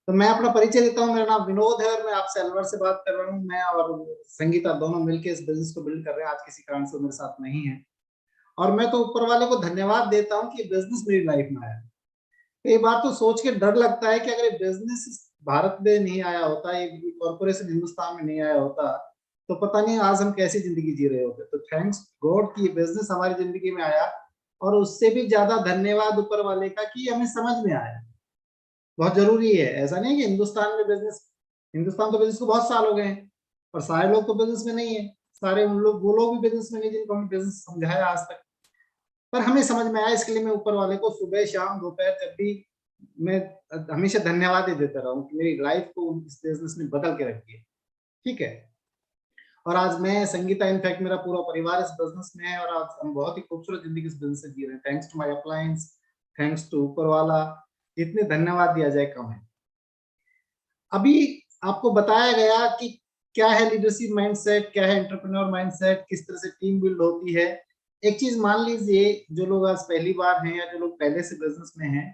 तो मैं अपना परिचय देता हूँ। मेरा नाम विनोद है और मैं आपसे अलवर से बात कर रहा हूँ। मैं और संगीता दोनों मिलकर इस बिजनेस को बिल्ड कर रहे हैं। आज किसी कारण से वो मेरे साथ नहीं है, और मैं तो ऊपर वाले को धन्यवाद देता हूँ कि ये बिजनेस मेरी लाइफ में आया। कई बार तो सोच के डर लगता है कि अगर ये बिजनेस भारत में नहीं आया होता, ये कॉर्पोरेशन हिंदुस्तान में नहीं आया होता, तो पता नहीं आज हम कैसी जिंदगी जी रहे होते। तो थैंक्स गॉड कि ये बिजनेस हमारी जिंदगी में आया, और उससे भी ज्यादा धन्यवाद ऊपर वाले का कि हमें समझ में आया। बहुत जरूरी है। ऐसा नहीं है कि हिंदुस्तान में बिजनेस, हिंदुस्तान तो बिजनेस को बहुत साल हो गए हैं, और सारे लोग तो बिजनेस में नहीं है। सारे उन लोग, वो लोग भी बिजनेस में नहीं जिनको हमने बिजनेस समझाया आज तक। पर हमें समझ में आया, इसके लिए मैं ऊपर वाले को सुबह शाम दोपहर जब भी, मैं हमेशा धन्यवाद ही देता रहूं कि मेरी लाइफ को इस बिजनेस ने बदल के रखी है। ठीक है। और आज मैं, संगीता, इनफैक्ट मेरा पूरा परिवार इस बिजनेस में है, और आज हम बहुत ही खूबसूरत जिंदगी इस बिजनेस से जी रहे हैं। Thanks to my appliance, thanks to ऊपर वाला। जितने धन्यवाद दिया जाए कम है। अभी आपको बताया गया कि क्या है लीडरशिप माइंडसेट, क्या है एंटरप्रेन्योर माइंडसेट, किस तरह से टीम बिल्ड होती है। एक चीज मान लीजिए, जो लोग आज पहली बार हैं या जो लोग पहले से बिजनेस में हैं,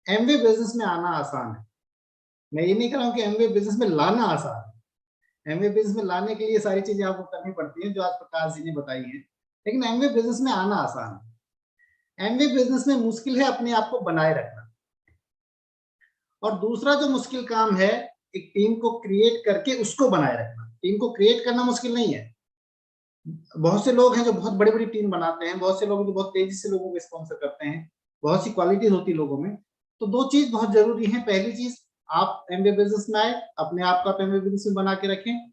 एमवे बिजनेस में आना आसान है। मैं ये नहीं कह रहा हूँ कि एमवे बिजनेस में लाना आसान है। एमवे बिजनेस में लाने के लिए सारी चीजें आपको करनी पड़ती हैं जो आज प्रकाश जी ने बताई है, लेकिन एमवे बिजनेस में आना आसान है। एमवे बिजनेस में मुश्किल है अपने आप को बनाए रखना। और दूसरा जो मुश्किल काम है, एक टीम को क्रिएट करके उसको बनाए रखना। टीम को क्रिएट करना मुश्किल नहीं है। बहुत से लोग हैं जो बहुत बड़ी बड़ी टीम बनाते हैं, बहुत से लोग जो बहुत तेजी से लोगों को स्पॉन्सर करते हैं, बहुत सी क्वालिटीज होती है लोगों में। तो दो चीज बहुत जरूरी है। पहली चीज, आप एमबीए बिजनेस में आए, अपने आप को आप एमबीए बिजनेस में बना के रखें।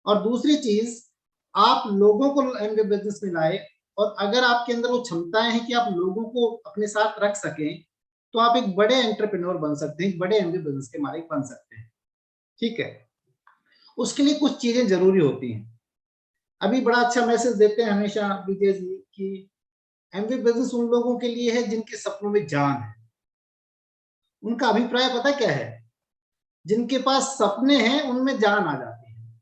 और दूसरी चीज, आप लोगों को एमबीए बिजनेस में लाए, और अगर आपके अंदर वो क्षमताएं हैं कि आप लोगों को अपने साथ रख सकें, तो आप एक बड़े एंटरप्रेन्योर बन सकते हैं, एक बड़े एमबीए बिजनेस के मालिक बन सकते हैं। ठीक है। उसके लिए कुछ चीजें जरूरी होती हैं। अभी बड़ा अच्छा मैसेज देते हैं हमेशा विजय जी कि एमबीए बिजनेस उन लोगों के लिए है जिनके सपनों में जान है। उनका अभिप्राय पता क्या है? जिनके पास सपने हैं उनमें जान आ जाती है,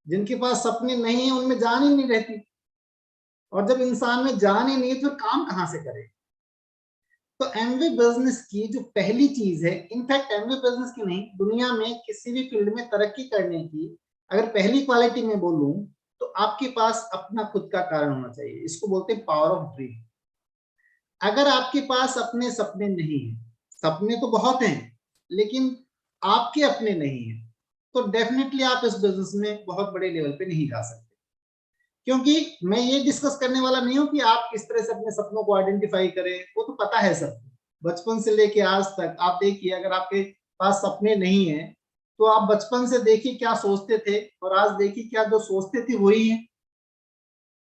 जिनके पास सपने नहीं है उनमें जान ही नहीं रहती। और जब इंसान में जान ही नहीं है तो काम कहां से करे? तो एमवे बिजनेस की जो पहली चीज है, इनफैक्ट एमवे बिजनेस की नहीं, दुनिया में किसी भी फील्ड में तरक्की करने की अगर पहली क्वालिटी में बोलूं, तो आपके पास अपना खुद का कारण होना चाहिए। इसको बोलते हैं पावर ऑफ ड्रीम। अगर आपके पास अपने सपने नहीं है, सपने तो बहुत हैं लेकिन आपके अपने नहीं है, तो डेफिनेटली आप इस बिजनेस में बहुत बड़े लेवल पे नहीं जा सकते। क्योंकि मैं ये डिस्कस करने वाला नहीं हूं कि आप किस तरह से अपने सपनों को आइडेंटिफाई करें, वो तो पता है सबको। बचपन से लेके आज तक आप देखिए, अगर आपके पास सपने नहीं है, तो आप बचपन से देखिए क्या सोचते थे, और आज देखिए क्या जो सोचते थे वही है।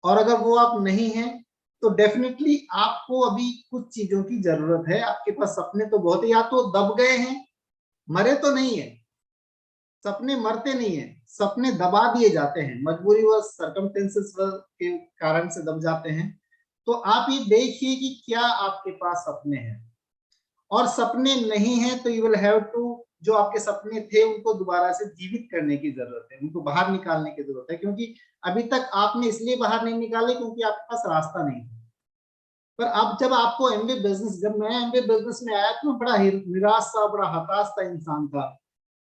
और अगर वो आप नहीं है, तो डेफिनेटली आपको अभी कुछ चीजों की जरूरत है। आपके पास सपने तो बहुत है, या तो दब गए हैं, मरे तो नहीं है। सपने मरते नहीं है, सपने दबा दिए जाते हैं, मजबूरी व सरकमस्टेंसेस के कारण से दब जाते हैं। तो आप ये देखिए कि क्या आपके पास सपने हैं, और सपने नहीं है तो यू विल हैव टू, जो आपके सपने थे उनको दोबारा से जीवित करने की जरूरत है, उनको बाहर निकालने की जरूरत है। क्योंकि अभी तक आपने इसलिए बाहर नहीं निकाले क्योंकि आपके पास रास्ता नहीं था। पर अब जब आपको एमबीए बिजनेस, जब मैं एमबीए बिजनेस में आया तो बड़ा निराश सा, बड़ा हताश सा इंसान था।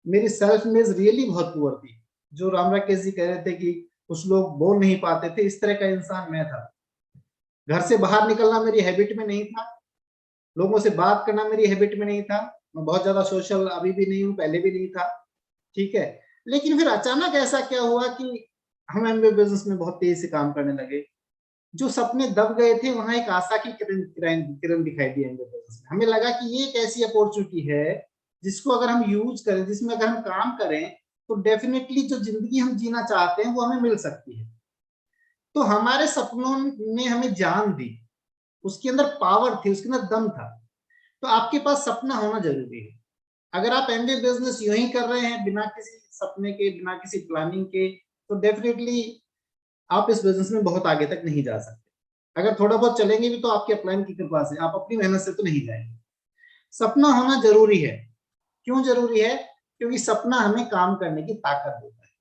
मेरी सेल्फ इमेज रियली बहुत पुअर थी। जो राम राकेश जी कह रहे थे कि कुछ लोग बोल नहीं पाते थे, इस तरह का इंसान मैं था। घर से बाहर निकलना मेरी हैबिट में नहीं था, लोगों से बात करना मेरी हैबिट में नहीं था। मैं बहुत ज्यादा सोशल अभी भी नहीं हूँ, पहले भी नहीं था। ठीक है। लेकिन फिर अचानक ऐसा क्या हुआ कि हम एमबीए बिजनेस में बहुत तेजी से काम करने लगे। जो सपने दब गए थे, वहां एक आशा की किरण किरण किरण दिखाई दी एमबीए बिजनेस में। हमें लगा कि ये एक ऐसी अपॉर्चुनिटी है जिसको अगर हम यूज करें, जिसमें अगर हम काम करें, तो डेफिनेटली जो जिंदगी हम जीना चाहते हैं वो हमें मिल सकती है। तो हमारे सपनों ने हमें जान दी, उसके अंदर पावर थी, उसके अंदर दम था। तो आपके पास सपना होना जरूरी है। अगर आप एमबीए बिजनेस यूं ही कर रहे हैं बिना किसी सपने के, बिना किसी प्लानिंग के, तो डेफिनेटली आप इस बिजनेस में बहुत आगे तक नहीं जा सकते। अगर थोड़ा बहुत चलेंगे भी तो आपके अपलाइन की कृपा से, आप अपनी मेहनत से तो नहीं जाएंगे। सपना होना जरूरी है। क्यों जरूरी है? क्योंकि सपना हमें काम करने की ताकत देता है।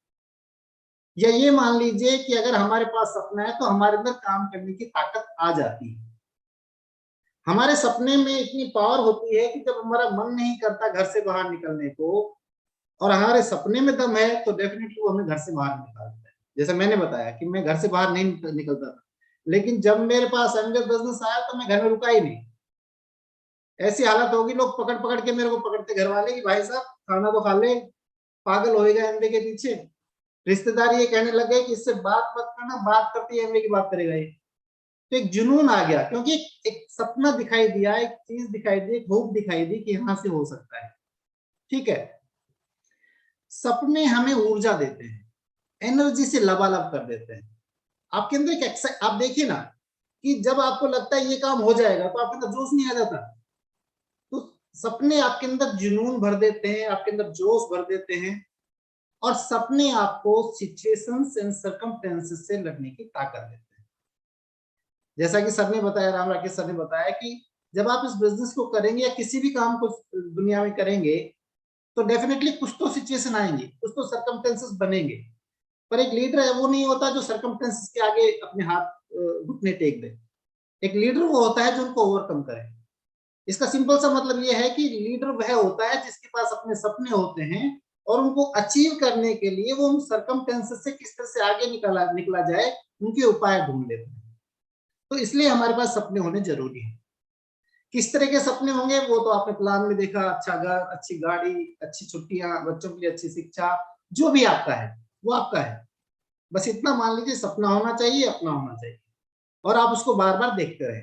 या ये मान लीजिए कि अगर हमारे पास सपना है तो हमारे अंदर काम करने की ताकत आ जाती है। हमारे सपने में इतनी पावर होती है कि जब हमारा मन नहीं करता घर से बाहर निकलने को, और हमारे सपने में दम है तो डेफिनेटली वो हमें घर से बाहर निकालता है। जैसे मैंने बताया कि मैं घर से बाहर नहीं निकलता था, लेकिन जब मेरे पास एमबीए बिजनेस आया तो मैं घर में रुका ही नहीं। ऐसी हालत होगी, लोग पकड़ पकड़ के मेरे को पकड़ते घर वाले कि भाई साहब खाना तो खा ले, पागल होएगा एमबीए के पीछे। रिश्तेदार ये कहने लगे कि इससे बात मत करना, बात करती एमबीए की बात करेगा ये। तो एक जुनून आ गया, क्योंकि एक सपना दिखाई दिया, एक चीज दिखाई दी, एक होप दिखाई दी कि यहां से हो सकता है। ठीक है, सपने हमें ऊर्जा देते हैं, एनर्जी से लबालब कर देते हैं। आपके अंदर एक आप देखिए ना कि जब आपको लगता है ये काम हो जाएगा तो आपके अंदर जोश नहीं आ जाता। तो सपने आपके अंदर जुनून भर देते हैं, आपके अंदर जोश भर देते हैं, और सपने आपको सिचुएशंस एंड सर्कमस्टेंसेस से लड़ने की ताकत देते हैं। जैसा कि सर ने बताया, राम राकेश सर ने बताया कि जब आप इस बिजनेस को करेंगे या किसी भी काम को दुनिया में करेंगे तो डेफिनेटली कुछ तो सिचुएशन आएंगे, कुछ तो सर्कमस्टेंसेस बनेंगे। पर एक लीडर है वो नहीं होता जो सर्कमस्टेंसेस के आगे अपने हाथ घुटने टेक दे। एक लीडर वो होता है जो उनको ओवरकम करे। इसका सिंपल सा मतलब ये है कि लीडर वह होता है जिसके पास अपने सपने होते हैं और उनको अचीव करने के लिए वो उन सर्कमस्टेंसेस से किस तरह से आगे निकला जाए, उनके उपाय ढूंढ लेते हैं। तो इसलिए हमारे पास सपने होने जरूरी है। किस तरह के सपने होंगे वो तो आपने प्लान में देखा, अच्छा घर, अच्छी गाड़ी, अच्छी छुट्टियां, बच्चों के लिए अच्छी शिक्षा, जो भी आपका है वो आपका है। बस इतना मान लीजिए सपना होना चाहिए, अपना होना चाहिए, और आप उसको बार बार देखते रहे।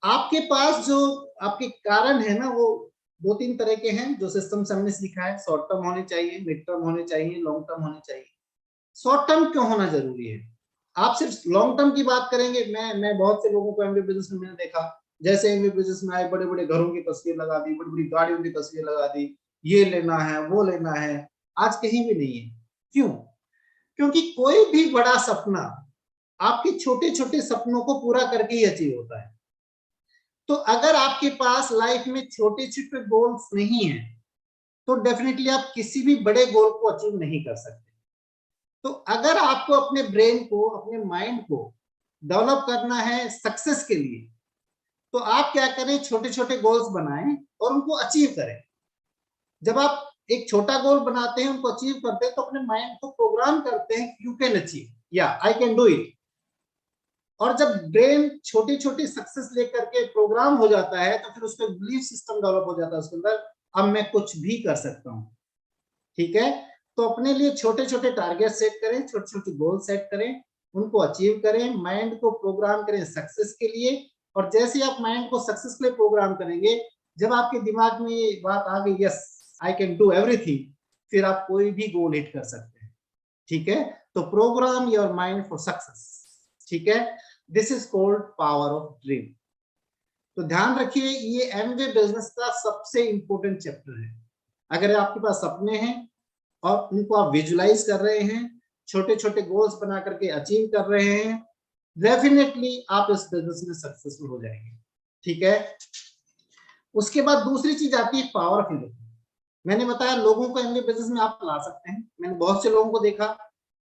आपके पास जो आपके कारण है ना, वो दो तीन तरह के हैं जो सिस्टम से हमने सीखा है। शॉर्ट टर्म होने चाहिए, मिड टर्म होने चाहिए, लॉन्ग टर्म होने चाहिए। शॉर्ट टर्म क्यों होना जरूरी है? आप सिर्फ लॉन्ग टर्म की बात करेंगे, मैं बहुत से लोगों को एमबीए बिजनेस में मैंने देखा, जैसे एमबीए बिजनेस में आए, बड़े बड़े घरों की तस्वीर लगा दी, बड़ी बड़ी गाड़ियों की तस्वीर लगा दी, ये लेना है वो लेना है। आज कहीं भी नहीं है। क्यों? क्योंकि कोई भी बड़ा सपना आपके छोटे छोटे सपनों को पूरा करके ही अचीव होता है। तो अगर आपके पास लाइफ में छोटे छोटे गोल्स नहीं है तो डेफिनेटली आप किसी भी बड़े गोल को अचीव नहीं कर सकते। तो अगर आपको अपने ब्रेन को, अपने माइंड को डेवलप करना है सक्सेस के लिए, तो आप क्या करें, छोटे छोटे गोल्स बनाएं और उनको अचीव करें। जब आप एक छोटा गोल बनाते हैं, उनको अचीव करते हैं, तो अपने माइंड को प्रोग्राम करते हैं यू कैन अचीव, या आई कैन डू इट। और जब ब्रेन छोटी छोटी सक्सेस लेकर के प्रोग्राम हो जाता है तो फिर उसका बिलीफ सिस्टम डेवलप हो जाता है उसके अंदर, अब मैं कुछ भी कर सकता हूं। ठीक है, तो अपने लिए छोटे छोटे टारगेट सेट करें, छोटे छोटे गोल सेट करें, उनको अचीव करें, माइंड को प्रोग्राम करें सक्सेस के लिए। और जैसे आप माइंड को सक्सेस के लिए प्रोग्राम करेंगे, जब आपके दिमाग में ये बात आ गई yes I can do everything, फिर आप कोई भी गोल हिट कर सकते हैं। ठीक है, तो programme your mind for success. ठीक है, this is called power of dream. तो ध्यान रखिए, ये एमवे बिजनेस का सबसे इंपॉर्टेंट चैप्टर है। अगर आपके पास सपने हैं और उनको आप विजुलाइज कर रहे हैं, छोटे छोटे गोल्स बना करके अचीव कर रहे हैं, डेफिनेटली आप इस बिजनेस में सक्सेसफुल हो जाएंगे। ठीक है, उसके बाद दूसरी चीज आती है पावर ऑफ इनकम। मैंने बताया लोगों को एमबीए बिजनेस में आप ला सकते हैं। मैंने बहुत से लोगों को देखा,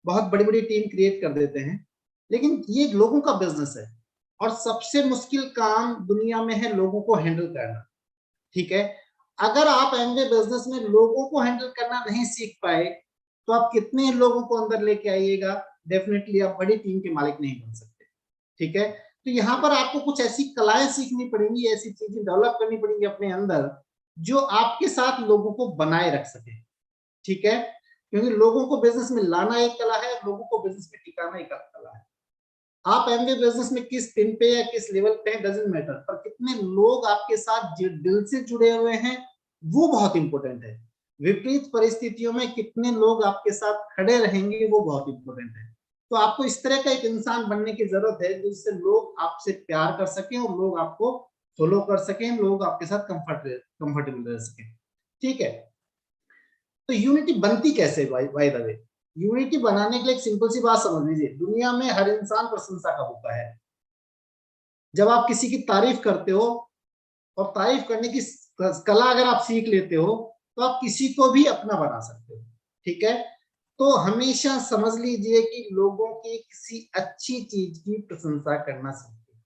बहुत बड़ी बड़ी टीम क्रिएट कर देते हैं, लेकिन ये लोगों का बिजनेस है और सबसे मुश्किल काम दुनिया में है लोगों को हैंडल करना। ठीक है, अगर आप एमबीए बिजनेस में लोगों को हैंडल करना नहीं सीख पाए तो आप कितने लोगों को अंदर लेके आइएगा, डेफिनेटली आप बड़ी टीम के मालिक नहीं बन सकते। ठीक है, तो यहाँ पर आपको कुछ ऐसी कलाएं सीखनी पड़ेंगी, ऐसी चीजें डेवलप करनी पड़ेंगी अपने अंदर जो आपके साथ लोगों को बनाए रख सके। ठीक है, क्योंकि लोगों को बिजनेस में लाना एक कला है, लोगों को बिजनेस में टिकाना एक कला है। आप एमबीए बिजनेस में किस पिन पे या किस लेवल पे है डजंट मैटर, पर कितने लोग आपके साथ दिल से जुड़े हुए हैं वो बहुत इंपॉर्टेंट है। विपरीत परिस्थितियों में कितने लोग आपके साथ खड़े रहेंगे वो बहुत इंपॉर्टेंट है। तो आपको इस तरह का एक इंसान बनने की जरूरत है जिससे लोग आपसे प्यार कर सकें और लोग आपको फॉलो कर सकें, लोग आपके साथ कंफर्टेबल रह सकें। ठीक है, तो यूनिटी बनती कैसे? बाय द वे, यूनिटी बनाने के लिए एक सिंपल सी बात समझ लीजिए, दुनिया में हर इंसान प्रशंसा का भूखा है। जब आप किसी की तारीफ करते हो और तारीफ करने की कला अगर आप सीख लेते हो तो आप किसी को भी अपना बना सकते हो। ठीक है, तो हमेशा समझ लीजिए कि लोगों की किसी अच्छी चीज की प्रशंसा करना सीखिए।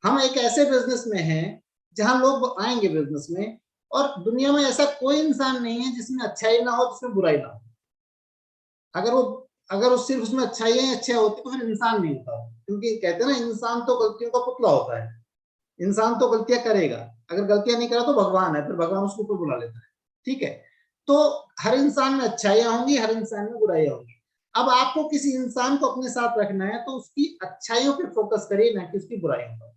हम एक ऐसे बिजनेस में हैं जहां लोग आएंगे बिजनेस में और दुनिया में ऐसा कोई इंसान नहीं है जिसमें अच्छाई ना हो, जिसमें बुराई ना हो। अगर वो सिर्फ उसमें अच्छाई अच्छे होती तो फिर इंसान नहीं होता। क्योंकि कहते हैं ना, इंसान तो गलतियों का पुतला होता है, इंसान तो गलतियां करेगा, अगर गलतियां नहीं करा तो भगवान है, फिर भगवान उसको ऊपर बुला लेता है। ठीक है, तो हर इंसान में अच्छाइयां होंगी, हर इंसान में बुराइयां होंगी। अब आपको किसी इंसान को अपने साथ रखना है तो उसकी अच्छाइयों पे फोकस करिए, ना कि उसकी बुराइयों पर।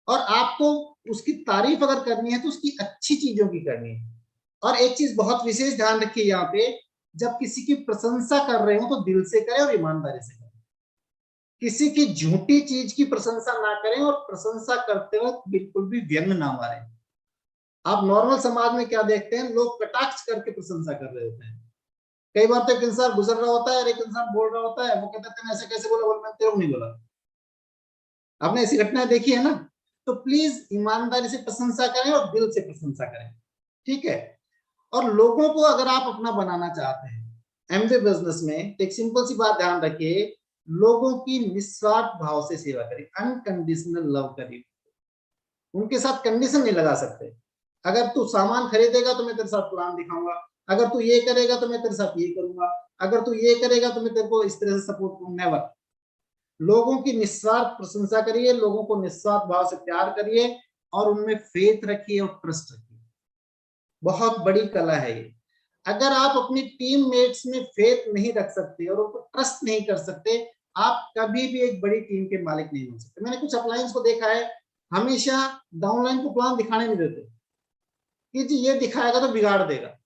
और आपको उसकी तारीफ अगर करनी है तो उसकी अच्छी चीजों की करनी है। और एक चीज बहुत विशेष ध्यान रखिए यहाँ पे, जब किसी की प्रशंसा कर रहे हो तो दिल से करें और ईमानदारी से करें। किसी की झूठी चीज की प्रशंसा ना करें, और प्रशंसा करते वक्त बिल्कुल भी व्यंग ना मारें। आप नॉर्मल समाज में क्या देखते हैं, लोग कटाक्ष करके प्रशंसा कर रहे होते हैं। कई बार तो एक इंसान गुजर रहा होता है और एक इंसान बोल रहा होता है, वो कहता है तुम ऐसे कैसे बोला, बोल मैंने तेरे को नहीं बोला। आपने ऐसी घटनाएं देखी है ना। तो प्लीज ईमानदारी से प्रशंसा करें और दिल से प्रशंसा करें। ठीक है। और लोगों को अगर आप अपना बनाना चाहते हैं एमवे बिजनेस में, तो एक सिंपल सी बात ध्यान रखिए, लोगों की निस्वार्थ भाव से सेवा करें, अनकंडीशनल लव करिए। उनके साथ कंडीशन नहीं लगा सकते। अगर तू सामान खरीदेगा तो मैं तेरे साथ प्लान दिखाऊंगा, अगर तू ये करेगा तो मैं तेरे साथ ये करूंगा, अगर तू ये करेगा तो मैं तेरे को इस तरह से सपोर्ट करूंगा। नेवर। लोगों की निस्वार्थ प्रशंसा करिए, लोगों को निस्वार्थ भाव से प्यार करिए, और उनमें फेथ रखिए और ट्रस्ट रखिए। बहुत बड़ी कला है ये। अगर आप अपनी टीम मेट्स में फेथ नहीं रख सकते और उनको ट्रस्ट नहीं कर सकते, आप कभी भी एक बड़ी टीम के मालिक नहीं बन सकते। मैंने कुछ अपलाइंस को देखा है, हमेशा डाउनलाइन को प्लान दिखाने नहीं देते कि जी ये दिखाएगा तो बिगाड़ देगा,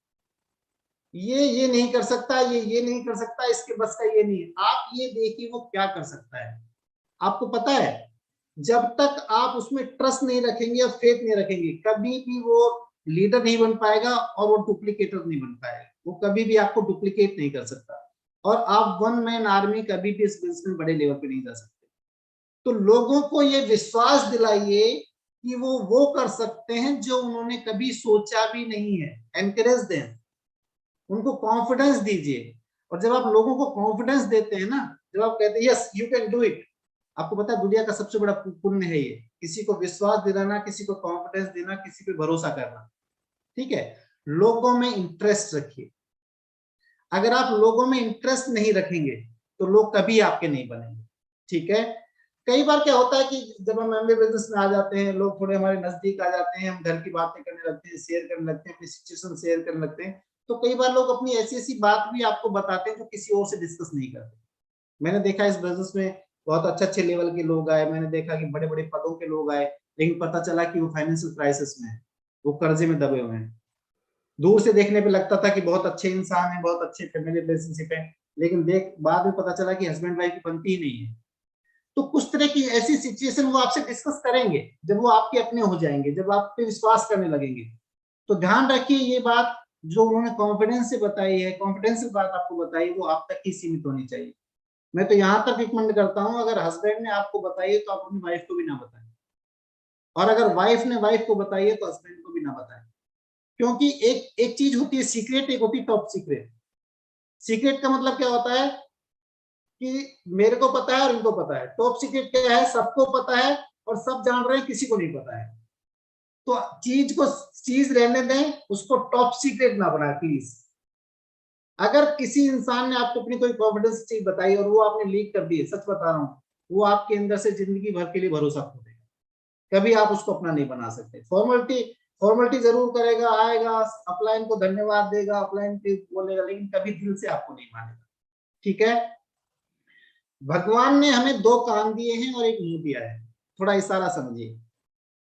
ये नहीं कर सकता, ये नहीं कर सकता, इसके बस का ये नहीं है। आप ये देखिए वो क्या कर सकता है। आपको पता है, जब तक आप उसमें ट्रस्ट नहीं रखेंगे और फेथ नहीं रखेंगे, कभी भी वो लीडर नहीं बन पाएगा और वो डुप्लीकेटर नहीं बन पाएगा। वो कभी भी आपको डुप्लीकेट नहीं कर सकता, और आप वन मैन आर्मी कभी भी इस बिजनेस में बड़े लेवल पे नहीं जा सकते। तो लोगों को ये विश्वास दिलाइए कि वो कर सकते हैं जो उन्होंने कभी सोचा भी नहीं है। एनकरेज दें, उनको कॉन्फिडेंस दीजिए। और जब आप लोगों को कॉन्फिडेंस देते हैं ना, जब आप कहते हैं yes you can do it, आपको पता है दुनिया का सबसे बड़ा पुण्य है ये, किसी को विश्वास दिलाना, किसी को कॉन्फिडेंस देना, किसी पे भरोसा करना। ठीक है। लोगों में इंटरेस्ट रखिए। अगर आप लोगों में इंटरेस्ट नहीं रखेंगे तो लोग कभी आपके नहीं बनेंगे। ठीक है। कई बार क्या होता है कि जब हम एमबीए बिजनेस में आ जाते हैं, लोग थोड़े हमारे नजदीक आ जाते हैं, हम घर की बातें करने लगते हैं, शेयर करने लगते हैं, अपनी सिचुएशन शेयर करने लगते हैं, तो कई बार लोग अपनी ऐसी ऐसी बात भी आपको बताते हैं जो किसी और से डिस्कस नहीं करते। मैंने देखा इस बिजनेस में बहुत अच्छे अच्छे लेवल के लोग आए, मैंने देखा कि बड़े बड़े पदों के लोग आए, लेकिन पता चला कि वो फाइनेंशियल क्राइसिस में है, वो कर्जे में दबे हुए हैं। दूर से देखने पे लगता था कि बहुत अच्छे इंसान है, बहुत अच्छे फैमिली रिलेशनशिप है, लेकिन देख बाद में पता चला कि हस्बैंड वाइफ की बनती ही नहीं है। तो कुछ तरह की ऐसी सिचुएशन वो आपसे डिस्कस करेंगे, जब वो आपके अपने हो जाएंगे, जब आप पे विश्वास करने लगेंगे। तो ध्यान रखिए ये बात, जो उन्होंने कॉन्फिडेंस से बताई है, कॉन्फिडेंशियल बात आपको बताई, वो आप तक ही सीमित होनी चाहिए। मैं तो यहाँ तक रिकमेंड करता हूँ, अगर हस्बैंड ने आपको बताई है तो आप अपनी वाइफ को भी ना बताएं, और अगर वाइफ ने वाइफ को बताई है तो हस्बैंड को भी ना बताएं। क्योंकि एक एक चीज होती है सीक्रेट, एक होती है टॉप सीक्रेट। सीक्रेट का मतलब क्या होता है कि मेरे को पता है और इनको पता है। टॉप सीक्रेट क्या है, सबको पता है और सब जान रहे हैं, किसी को नहीं पता है। तो चीज को चीज रहने दें, उसको टॉप सीक्रेट ना बनाए प्लीज। अगर किसी इंसान ने आपको अपनी कोई कॉन्फिडेंस चीज बताई और वो आपने लीक कर दी है, सच बता रहा हूं, वो आपके अंदर से जिंदगी भर के लिए भरोसा खो देगा। कभी आप उसको अपना नहीं बना सकते। फॉर्मेलिटी फॉर्मेलिटी जरूर करेगा, आएगा, अपलाइन को धन्यवाद देगा, अपलाइन बोलेगा, लेकिन कभी दिल से आपको नहीं मानेगा। ठीक है। भगवान ने हमें दो कान दिए हैं और एक मुंह दिया है, थोड़ा इशारा समझिए।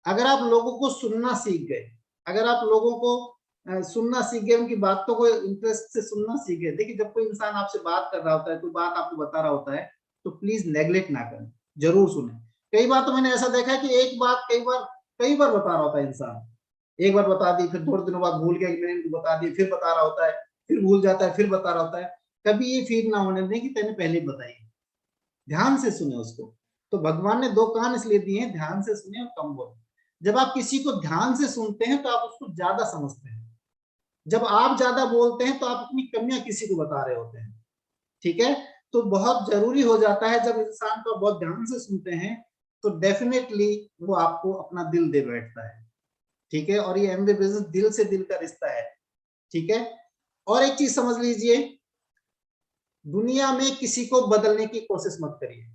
अगर आप लोगों को सुनना सीख गए, अगर आप लोगों को सुनना सीख गए, उनकी बातों को इंटरेस्ट से सुनना सीख गए। देखिए जब कोई इंसान आपसे बात कर रहा होता है, कोई बात आपको बता रहा होता है, तो प्लीज नेग्लेक्ट ना करें, जरूर सुने। कई बार तो मैंने ऐसा देखा है कि एक बात कई बार बता रहा होता है इंसान, एक बार बता दी, फिर थोड़े दिनों बाद भूल गया कि मैंने इनको बता दी, फिर बता रहा होता है, फिर भूल जाता है, फिर बता रहा होता है। कभी ये फील ना होने दें कि तेने पहले बताई। ध्यान से सुने उसको। तो भगवान ने दो कान इसलिए दिए हैं, ध्यान से सुने और कम बोले। जब आप किसी को ध्यान से सुनते हैं तो आप उसको ज्यादा समझते हैं। जब आप ज्यादा बोलते हैं तो आप अपनी कमियां किसी को बता रहे होते हैं। ठीक है। तो बहुत जरूरी हो जाता है, जब इंसान को बहुत ध्यान से सुनते हैं तो डेफिनेटली वो आपको अपना दिल दे बैठता है। ठीक है, और ये एमवे बिजनेस दिल से दिल का रिश्ता है, ठीक है। और एक चीज समझ लीजिए, दुनिया में किसी को बदलने की कोशिश मत करिए।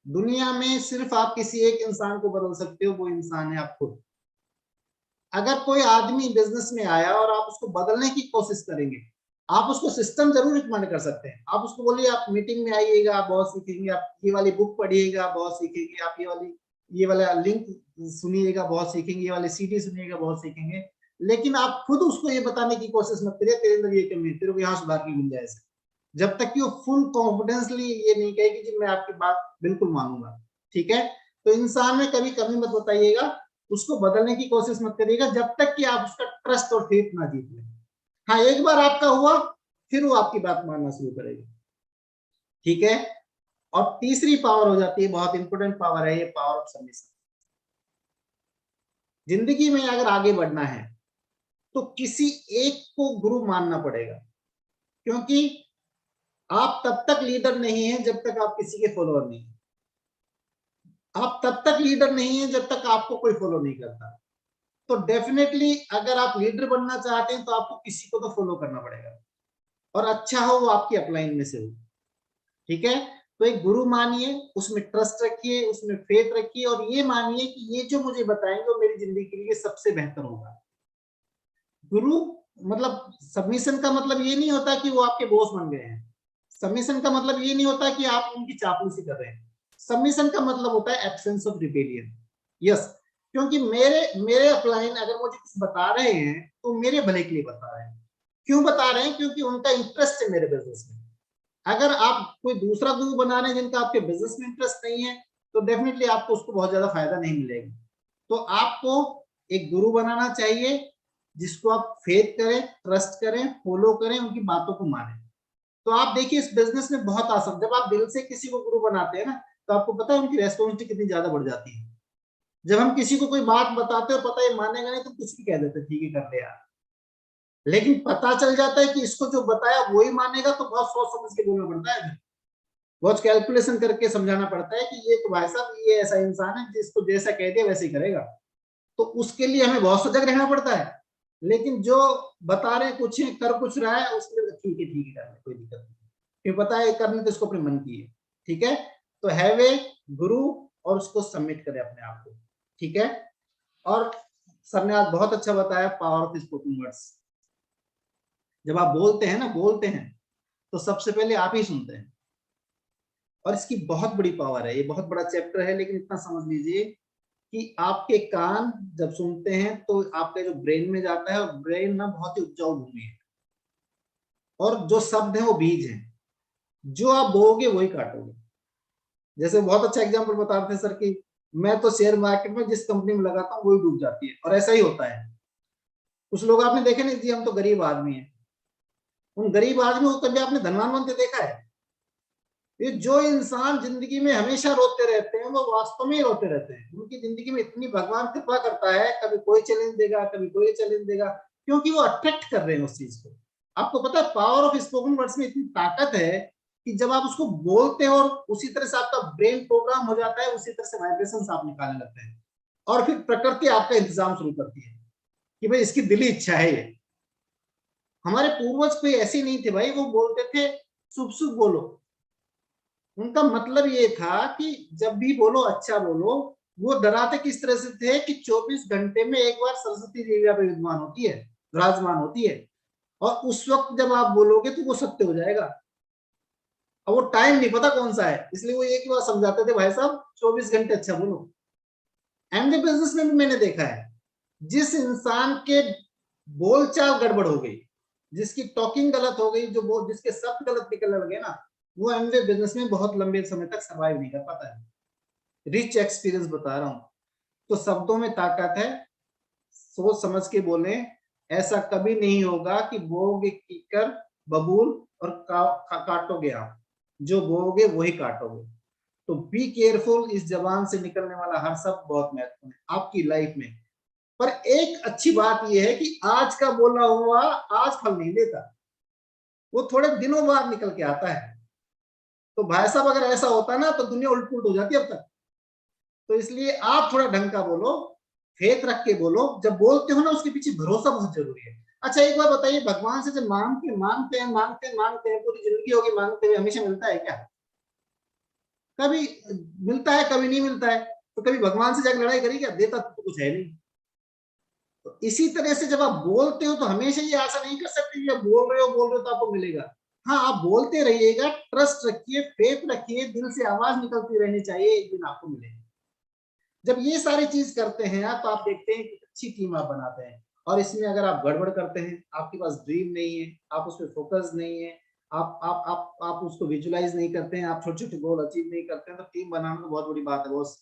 दुनिया में सिर्फ आप किसी एक इंसान को बदल सकते हो, वो इंसान है आप खुद। अगर कोई आदमी बिजनेस में आया और आप उसको बदलने की कोशिश करेंगे, आप उसको सिस्टम जरूर रिकमेंड कर सकते हैं। आप उसको बोलिए आप मीटिंग में आइएगा, आप बहुत सीखेंगे, आप ये वाली बुक पढ़िएगा, बहुत सीखेंगे, आप ये वाला लिंक सुनिएगा, बहुत सीखेंगे, ये वाले सीडी सुनिएगा, बहुत सीखेंगे। लेकिन आप खुद उसको ये बताने की कोशिश मत करिए तेरे अंदर ये कमी है, तेरे को यहाँ सुधार की गुंजाइश है, जब तक कि वो फुल कॉन्फिडेंसली ये नहीं कहेगी कि मैं आपकी बात बिल्कुल मानूंगा, ठीक है। तो इंसान में कभी कमी मत बताइएगा, उसको बदलने की कोशिश मत करिएगा, जब तक कि आप उसका ट्रस्ट और फेथ ना जीत लें। हाँ, एक बार आपका हुआ, फिर वो आपकी बात मानना शुरू करेगा, ठीक है। और तीसरी पावर हो जाती है, बहुत इंपॉर्टेंट पावर है ये, पावर ऑफ सबमिशन। जिंदगी में अगर आगे बढ़ना है तो किसी एक को गुरु मानना पड़ेगा, क्योंकि आप तब तक लीडर नहीं है जब तक आप किसी के फॉलोअर नहीं। आप तब तक लीडर नहीं है जब तक आपको कोई फॉलो नहीं करता। तो डेफिनेटली अगर आप लीडर बनना चाहते हैं तो आपको किसी को तो फॉलो करना पड़ेगा, और अच्छा हो वो आपकी अपलाइन में से हो, ठीक है। तो एक गुरु मानिए, उसमें ट्रस्ट रखिए, उसमें फेथ रखिए, और ये मानिए कि ये जो मुझे बताएंगे वो मेरी जिंदगी के लिए सबसे बेहतर होगा। गुरु मतलब सबमिशन का मतलब ये नहीं होता कि वो आपके बॉस बन गए हैं। सबमिशन का मतलब ये नहीं होता कि आप उनकी चापलूसी कर रहे हैं। सबमिशन का मतलब होता है एब्सेंस ऑफ रिबेलियन। यस, क्योंकि मेरे मेरे अपलाइन अगर मुझे कुछ बता रहे हैं तो मेरे भले के लिए बता रहे हैं। क्यों बता रहे हैं? क्योंकि उनका इंटरेस्ट है मेरे बिजनेस में। अगर आप कोई दूसरा गुरु बना रहे हैं जिनका आपके बिजनेस में इंटरेस्ट नहीं है, तो डेफिनेटली आपको उसको बहुत ज्यादा फायदा नहीं मिलेगा। तो आपको एक गुरु बनाना चाहिए जिसको आप फेथ करें, ट्रस्ट करें, फॉलो करें, उनकी बातों को मानें। तो आप देखिए इस बिजनेस में बहुत आसान, जब आप दिल से किसी को गुरु बनाते हैं ना, तो आपको पता है उनकी रेस्पॉन्सिबिलिटी कितनी ज्यादा बढ़ जाती है। जब हम किसी को कोई बात बताते हो, पता है मानेगा नहीं, तो कुछ भी कह देते ठीक है कर ले यार। लेकिन पता चल जाता है कि इसको जो बताया वही मानेगा, तो बहुत सोच समझ के बोलना पड़ता है, बहुत कैलकुलेशन करके समझाना पड़ता है कि ये तो भाई साहब ये ऐसा इंसान है जिसको जैसा कह दिया वैसे ही करेगा। तो उसके लिए हमें बहुत सजग रहना पड़ता है। लेकिन जो बता रहे कुछ है, कर कुछ रहा है, उसके लिए ठीक है कर ले, कोई दिक्कत नहीं, क्यों पता है करने तो इसको अपने मन की है, ठीक है। तो हैव ए गुरु, और उसको सबमिट करें अपने आप को, ठीक है। और सर ने आज बहुत अच्छा बताया पावर ऑफ स्पोकन वर्ड्स। जब आप बोलते हैं ना, बोलते हैं तो सबसे पहले आप ही सुनते हैं, और इसकी बहुत बड़ी पावर है। ये बहुत बड़ा चैप्टर है, लेकिन इतना समझ लीजिए कि आपके कान जब सुनते हैं तो आपके जो ब्रेन में जाता है, और ब्रेन ना बहुत ही उपजाऊ भूमि है, और जो शब्द है वो बीज है, जो आप बोओगे वही काटोगे। जैसे बहुत अच्छा एग्जांपल बता रहे थे सर कि मैं तो शेयर मार्केट में जिस कंपनी में लगाता हूँ वही डूब जाती है, और ऐसा ही होता है। कुछ लोग आपने देखे नहीं जी, हम तो गरीब आदमी हैं। उन गरीब आदमी को कभी आपने धनवान बनते देखा है? ये जो इंसान जिंदगी में हमेशा रोते रहते हैं वो वास्तव में ही रोते रहते हैं। उनकी जिंदगी में इतनी भगवान कृपा करता है, कभी कोई चैलेंज देगा, कभी कोई चैलेंज देगा, क्योंकि वो अट्रैक्ट कर रहे हैं उस चीज को। आपको पता है पावर ऑफ स्पोकन वर्ड्स में इतनी ताकत है कि जब आप उसको बोलते हैं और उसी तरह से आपका ब्रेन प्रोग्राम हो जाता है, उसी तरह से वाइब्रेशंस आप निकालने लगते हैं, और फिर प्रकृति आपका इंतजाम शुरू करती है कि भाई इसकी दिली इच्छा है ये। हमारे पूर्वज कोई ऐसे नहीं थे भाई, वो बोलते थे शुभ शुभ बोलो। उनका मतलब ये था कि जब भी बोलो अच्छा बोलो। वो डराते किस तरह से थे कि 24 घंटे में एक बार सरस्वती देवी यहाँ पे विद्यमान होती है, विराजमान होती है, और उस वक्त जब आप बोलोगे तो वो सत्य हो जाएगा। अब वो टाइम नहीं पता कौन सा है, इसलिए वो एक बार समझाते थे भाई साहब 24 घंटे अच्छा बोलो। एमडी बिजनेस में भी मैंने देखा है, जिस इंसान के बोलचाल गड़बड़ हो गई, जिसकी टॉकिंग गलत हो गई, जो जिसके शब्द गलत निकलने लगे ना, वो एमवे बिजनेस में बहुत लंबे समय तक सर्वाइव नहीं कर पाता है। रिच एक्सपीरियंस बता रहा हूं। तो शब्दों में ताकत है, सोच समझ के बोले। ऐसा कभी नहीं होगा कि बोओगे कीकर बबूल और काटोगे आप, जो बोओगे वही काटोगे। तो बी केयरफुल, इस जबान से निकलने वाला हर शब्द बहुत महत्वपूर्ण है आपकी लाइफ में। पर एक अच्छी बात यह है कि आज का बोला हुआ आज फल नहीं देता, वो थोड़े दिनों बाद निकल के आता है। तो भाई साहब अगर ऐसा होता ना तो दुनिया उलट पुलट हो जाती अब तक। तो इसलिए आप थोड़ा ढंग का बोलो, फेथ रख के बोलो, जब बोलते हो ना उसके पीछे भरोसा बहुत जरूरी है। अच्छा एक बार बताइए, भगवान से जब मांगते हैं पूरी जिंदगी होगी मांगते हुए, हमेशा मिलता है क्या? कभी मिलता है, कभी नहीं मिलता है। तो कभी भगवान से जाकर लड़ाई करी क्या? देता तो कुछ है नहीं। तो इसी तरह से जब आप बोलते हो तो हमेशा ये आशा नहीं कर सकते कि आप बोल रहे हो तो आपको मिलेगा। हाँ, आप बोलते रहिएगा, ट्रस्ट रखिए, फेथ रखिए, दिल से आवाज निकलती रहनी चाहिए, एक दिन आपको मिलेगा। जब ये सारी चीज करते हैं आप, तो आप देखते हैं कि अच्छी टीम आप बनाते हैं। और इसमें अगर आप गड़बड़ करते हैं, आपके पास ड्रीम नहीं है, आप उस पर फोकस नहीं है, आप उसको विजुलाइज नहीं करते हैं, आप छोटे छोटे गोल अचीव नहीं करते हैं, तो टीम बनाना तो बहुत बड़ी बात है बॉस।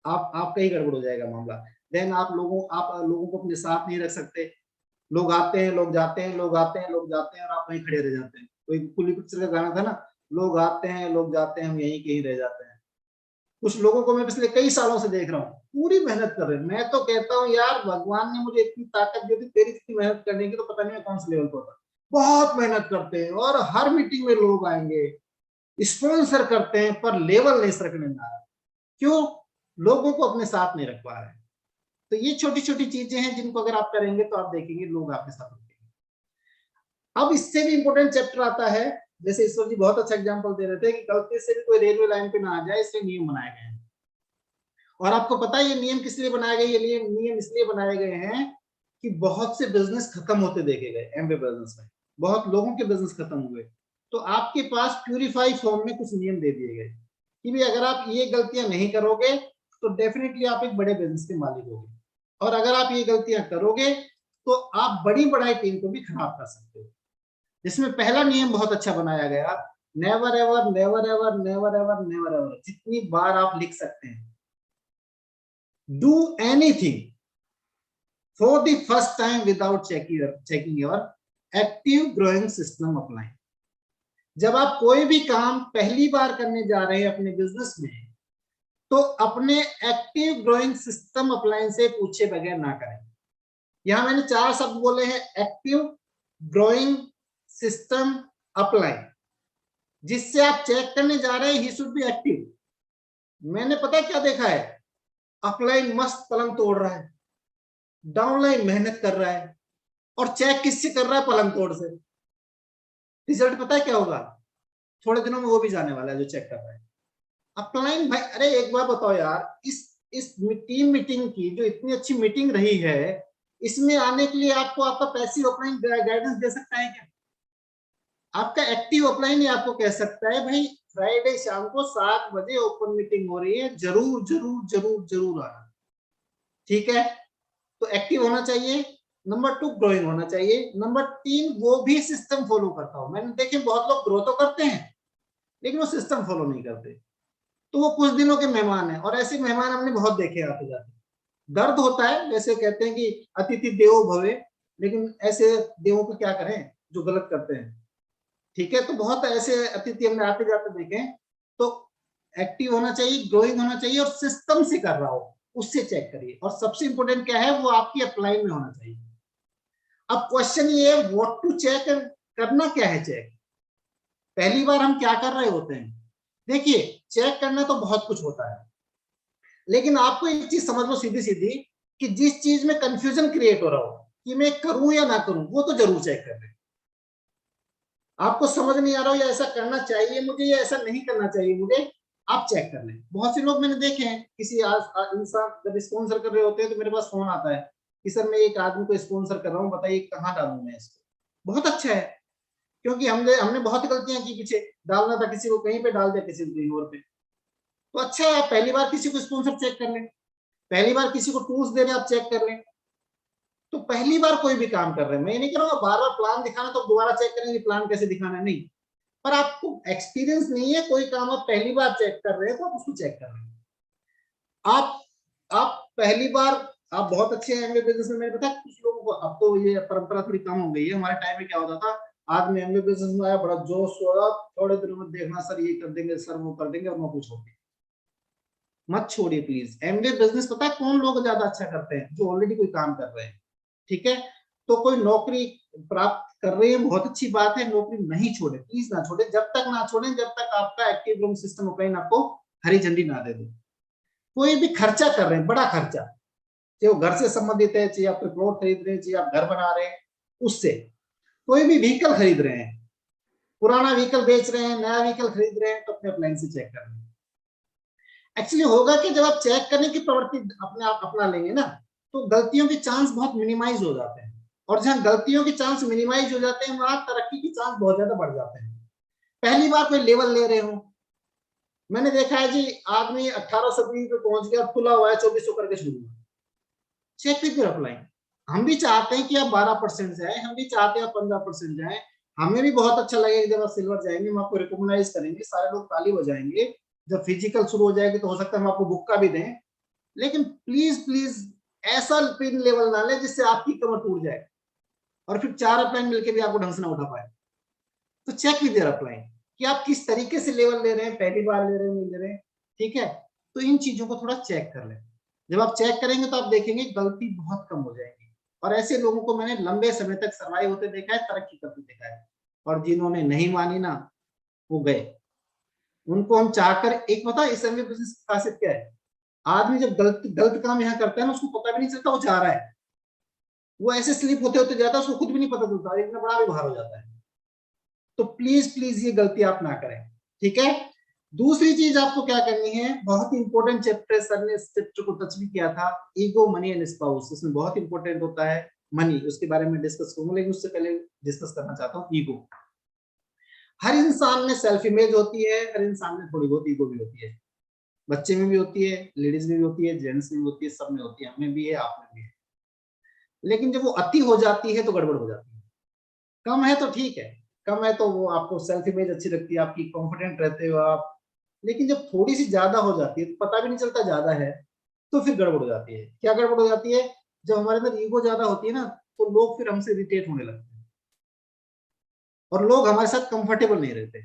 आपका ही गड़बड़ हो जाएगा मामला। देन आप लोगों को अपने साथ नहीं रख सकते। लोग आते हैं, लोग जाते हैं, लोग आते हैं, लोग जाते हैं, और आप वहीं खड़े रह जाते हैं। कोई कुली पिक्चर का गाना था ना, लोग आते हैं, लोग जाते हैं, हम यहीं कहीं रह जाते हैं। कुछ लोगों को मैं पिछले कई सालों से देख रहा हूँ, पूरी मेहनत कर रहे हैं। मैं तो कहता हूँ यार, भगवान ने मुझे इतनी ताकत दी थी, तेरी इतनी मेहनत करने की तो पता नहीं मैं कौन से लेवल पर होता। बहुत मेहनत करते हैं, और हर मीटिंग में लोग आएंगे, स्पॉन्सर करते हैं, पर लेवल नहीं सरकने में आ रहा। क्यों? लोगों को अपने साथ नहीं रख पा रहे हैं। तो ये छोटी छोटी चीजें हैं जिनको अगर आप करेंगे तो आप देखेंगे लोग आपके साथ रुकेंगे। अब इससे भी इंपॉर्टेंट चैप्टर आता है, जैसे ईश्वर जी बहुत अच्छा एग्जांपल दे रहे थे कि गलती से भी कोई रेलवे लाइन पे ना आ जाए, इसलिए नियम बनाए गए हैं। और आपको पता है ये नियम किस लिए बनाए गए? ये नियम इसलिए बनाए गए हैं कि बहुत से बिजनेस खत्म होते देखे गए एमवे बिजनेस में, बहुत लोगों के बिजनेस खत्म हुए। तो आपके पास प्यूरिफाई फॉर्म में कुछ नियम दे दिए गए कि भाई अगर आप ये गलतियां नहीं करोगे तो डेफिनेटली आप एक बड़े बिजनेस के मालिक होगे, और अगर आप ये गलतियां करोगे तो आप बड़ी बड़ी टीम को भी खराब कर सकते हो। जिसमें पहला नियम बहुत अच्छा बनाया गया, never ever never ever never ever never ever, जितनी बार आप लिख सकते हैं, do anything for the first time without checking your active growing system apply। जब आप कोई भी काम पहली बार करने जा रहे हैं अपने बिजनेस में, तो अपने एक्टिव ग्रोइंग सिस्टम अप्लाइन से पूछे बगैर ना करें। यहां मैंने 4 शब्द बोले हैं, एक्टिव ग्रोइंग सिस्टम अप्लाइन। जिससे आप चेक करने जा रहे हैं, ही शुड बी एक्टिव। मैंने पता क्या देखा है, अपलाइन मस्त पलंग तोड़ रहा है, डाउनलाइन मेहनत कर रहा है, और चेक किससे कर रहा है? पलंग तोड़ से। रिजल्ट पता है क्या होगा? थोड़े दिनों में वो भी जाने वाला है जो चेक कर रहा है। अपलाइन भाई, अरे एक बार बताओ यार, इस टीम मीटिंग की जो इतनी अच्छी मीटिंग रही है, इसमें आने के लिए आपको आपका पैसिव अपलाइन गाइडेंस दे सकता है क्या? आपका एक्टिव अपलाइन ही आपको कह सकता है भाई फ्राइडे शाम को 7 बजे ओपन मीटिंग हो रही है, जरूर जरूर जरूर जरूर आना। ठीक है, तो एक्टिव होना चाहिए। नंबर 2, ग्रोइंग होना चाहिए। नंबर 3, वो भी सिस्टम फॉलो करता हो। मैंने देखे बहुत लोग ग्रो तो करते हैं, लेकिन वो सिस्टम फॉलो नहीं करते, तो वो कुछ दिनों के मेहमान हैं। और ऐसे मेहमान हमने बहुत देखे आते जाते। दर्द होता है, जैसे कहते हैं कि अतिथि देवो भवे, लेकिन ऐसे देवों को क्या करें जो गलत करते हैं। ठीक है, तो बहुत ऐसे अतिथि हमने आते जाते देखे। तो एक्टिव होना चाहिए, ग्रोइंग होना चाहिए, और सिस्टम से कर रहा हो उससे चेक करिए। और सबसे इंपॉर्टेंट क्या है, वो आपकी अप्लाई में होना चाहिए। अब क्वेश्चन ये है, व्हाट टू चेक, करना क्या है चेक? पहली बार हम क्या कर रहे होते हैं? देखिए, चेक करना तो बहुत कुछ होता है, लेकिन आपको एक चीज समझ लो सीधी सीधी, कि जिस चीज में कंफ्यूजन क्रिएट हो रहा हो कि मैं करूं या ना करूं, वो तो जरूर चेक कर लें। आपको समझ नहीं आ रहा हो या ऐसा करना चाहिए मुझे या ऐसा नहीं करना चाहिए मुझे, आप चेक कर लें। बहुत से लोग मैंने देखे हैं, किसी इंसान जब स्पॉन्सर कर रहे होते हैं तो मेरे पास फोन आता है कि सर मैं एक आदमी को स्पॉन्सर कर रहा हूँ, बताइए कहाँ डालूं मैं इसको। बहुत अच्छा है, क्योंकि हमने हमने बहुत गलतियां की पीछे, डालना था किसी को कहीं पे, डाल दिया किसी को कहीं और पे। तो अच्छा है, आप पहली बार किसी को स्पॉन्सर चेक कर लें, पहली बार किसी को टूल्स दे रहे हैं आप चेक कर लें। तो पहली बार कोई भी काम कर रहे हैं, मैं नहीं करूंगा बार बार प्लान दिखाना तो दोबारा चेक करेंगे प्लान कैसे दिखाना है, नहीं। पर आपको एक्सपीरियंस नहीं है, कोई काम आप पहली बार चेक कर रहे हैं तो आप उसको चेक कर रहे हैं। आप पहली बार, आप बहुत अच्छे हैं एमबीए बिजनेस में। मैंने पता कुछ लोगों को, अब तो ये परंपरा थोड़ी कम हो गई है, हमारे टाइम में क्या होता था, आदमी एमबीए बिजनेस में आया, बड़ा जोश हो, थोड़े दिनों में देखना सर ये कर देंगे, सर वो कर देंगे, और मैं कुछ हो। मत छोड़िए प्लीज। एमबीए बिजनेस पता है कौन लोग ज्यादा अच्छा करते हैं? जो ऑलरेडी कोई काम कर रहे हैं। ठीक है, तो कोई नौकरी प्राप्त कर रहे हैं, बहुत अच्छी बात है, नौकरी नहीं छोड़े, प्लीज ना छोड़े, जब तक ना छोड़े जब तक आपका एक्टिव ग्रोइंग सिस्टम अपलाइन आपको हरी झंडी ना दे दे। कोई भी खर्चा कर रहे हैं, बड़ा खर्चा, चाहे वो घर से संबंधित है, चाहे आप प्लॉट खरीद रहे हैं, चाहे आप घर बना रहे हैं, उससे कोई भी व्हीकल खरीद रहे हैं, पुराना व्हीकल बेच रहे हैं, नया व्हीकल खरीद रहे हैं, तो अपने अपलाइन से चेक कर लें। एक्चुअली होगा कि जब आप चेक करने की प्रवृत्ति अपने आप अपना लेंगे ना, तो गलतियों के चांस बहुत मिनिमाइज हो जाते हैं, और जहां गलतियों के चांस मिनिमाइज हो जाते हैं वहां तरक्की के चांस बहुत ज्यादा बढ़ जाते हैं। पहली बार कोई लेवल ले रहे हो, मैंने देखा है जी आदमी 1820 पे पहुंच गया, खुला हुआ है 2400 करके शुरू हुआ, चेक विद योर अपलाइन। हम भी चाहते हैं कि आप 12% जाए, हम भी चाहते हैं आप 15% जाए, हमें भी बहुत अच्छा लगेगा जब आप सिल्वर जाएंगे, हम आपको रिकॉग्नाइज करेंगे, सारे लोग ताली बजाएंगे। जब फिजिकल शुरू हो जाएगी तो हो सकता है हम आपको बुक का भी दें, लेकिन प्लीज प्लीज ऐसा पिन लेवल ना ले जिससे आपकी कमर टूट जाए और फिर 4 अपलाइन मिलकर भी आपको ढंग से ना उठा पाए। तो चेक विद योर अपलाइन कि आप किस तरीके से लेवल ले रहे हैं, पहली बार ले रहे हैं, नहीं ले रहे हैं, ठीक है। तो इन चीजों को थोड़ा चेक कर लें। जब आप चेक करेंगे तो आप देखेंगे गलती बहुत कम हो जाएगी, और ऐसे लोगों को मैंने लंबे समय तक सर्वाइव होते देखा है, तरक्की करते देखा है। और जिन्होंने नहीं मानी ना, वो गए। उनको हम चाहकर, एक पता है इस समय बिजनेस की खासियत क्या है, आदमी जब गलत गलत काम यहाँ करता है ना, उसको पता भी नहीं चलता वो चाह रहा है, वो ऐसे स्लिप होते होते जाता है, उसको खुद भी नहीं पता चलता, इतना बड़ा भी भार हो जाता है। तो प्लीज प्लीज ये गलती आप ना करें, ठीक है। दूसरी चीज आपको क्या करनी है, बहुत ही इंपॉर्टेंट चैप्टर, सर ने इस चैप्टर को टच भी किया था, ईगो, मनी एंड स्पाउस। इसमें बहुत इंपॉर्टेंट होता है मनी, उसके बारे में डिस्कस करूंगा, लेकिन उससे पहले डिस्कस करना चाहता हूँ ईगो। हर इंसान में सेल्फ इमेज होती है, हर इंसान में थोड़ी बहुत ईगो भी होती है, बच्चे में भी होती है, लेडीज में भी होती है, जेंट्स में भी होती है, सब में होती है, हमें भी है, आप में भी है। लेकिन जब वो अति हो जाती है तो गड़बड़ हो जाती है। कम है तो ठीक है, कम है तो वो आपको सेल्फ इमेज अच्छी लगती है, आपकी कॉन्फिडेंट रहते हो आप। लेकिन जब थोड़ी सी ज्यादा हो जाती है तो पता भी नहीं चलता ज्यादा है, तो फिर गड़बड़ हो जाती है। क्या गड़बड़ हो जाती है, जब हमारे अंदर ईगो ज्यादा होती है ना, तो लोग फिर हमसे इरिटेट होने लगते हैं, और लोग हमारे साथ कंफर्टेबल नहीं रहते।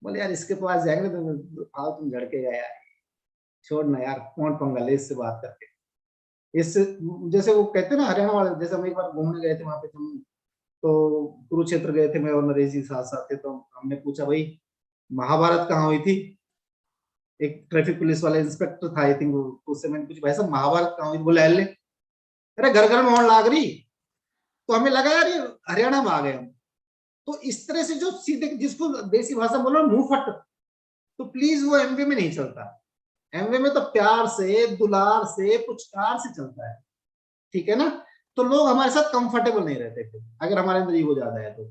बोले यार इसके पास जाएंगे तो आओ तुम झड़के गए यार, छोड़ ना यार, कौन पंगा ले इससे बात करके। इस जैसे वो कहते हैं ना हरियाणा वाले, जैसे हम एक बार घूमने गए थे वहां पे, तुम तो कुरुक्षेत्र गए थे, मैं और नरेश जी साथ साथ थे, तो हमने पूछा भाई महाभारत कहाँ हुई थी। एक ट्रैफिक पुलिस वाला इंस्पेक्टर था आई थिंक, उससे मैंने पूछा भाई साहब महाभारत कहाँ हुई थी, बोले अल्ले, अरे घर घर में होने लाग रही। तो हमें लगा यार ये हरियाणा में आ गए हम। तो इस तरह से जो सीधे, जिसको देसी भाषा बोलो मुंह फट, तो प्लीज वो एमवे में नहीं चलता। एमवे में तो प्यार से, दुलार से, पुचकार से चलता है, ठीक है ना। तो लोग हमारे साथ कंफर्टेबल नहीं रहते फिर, अगर हमारे अंदर ईगो ज्यादा है तो,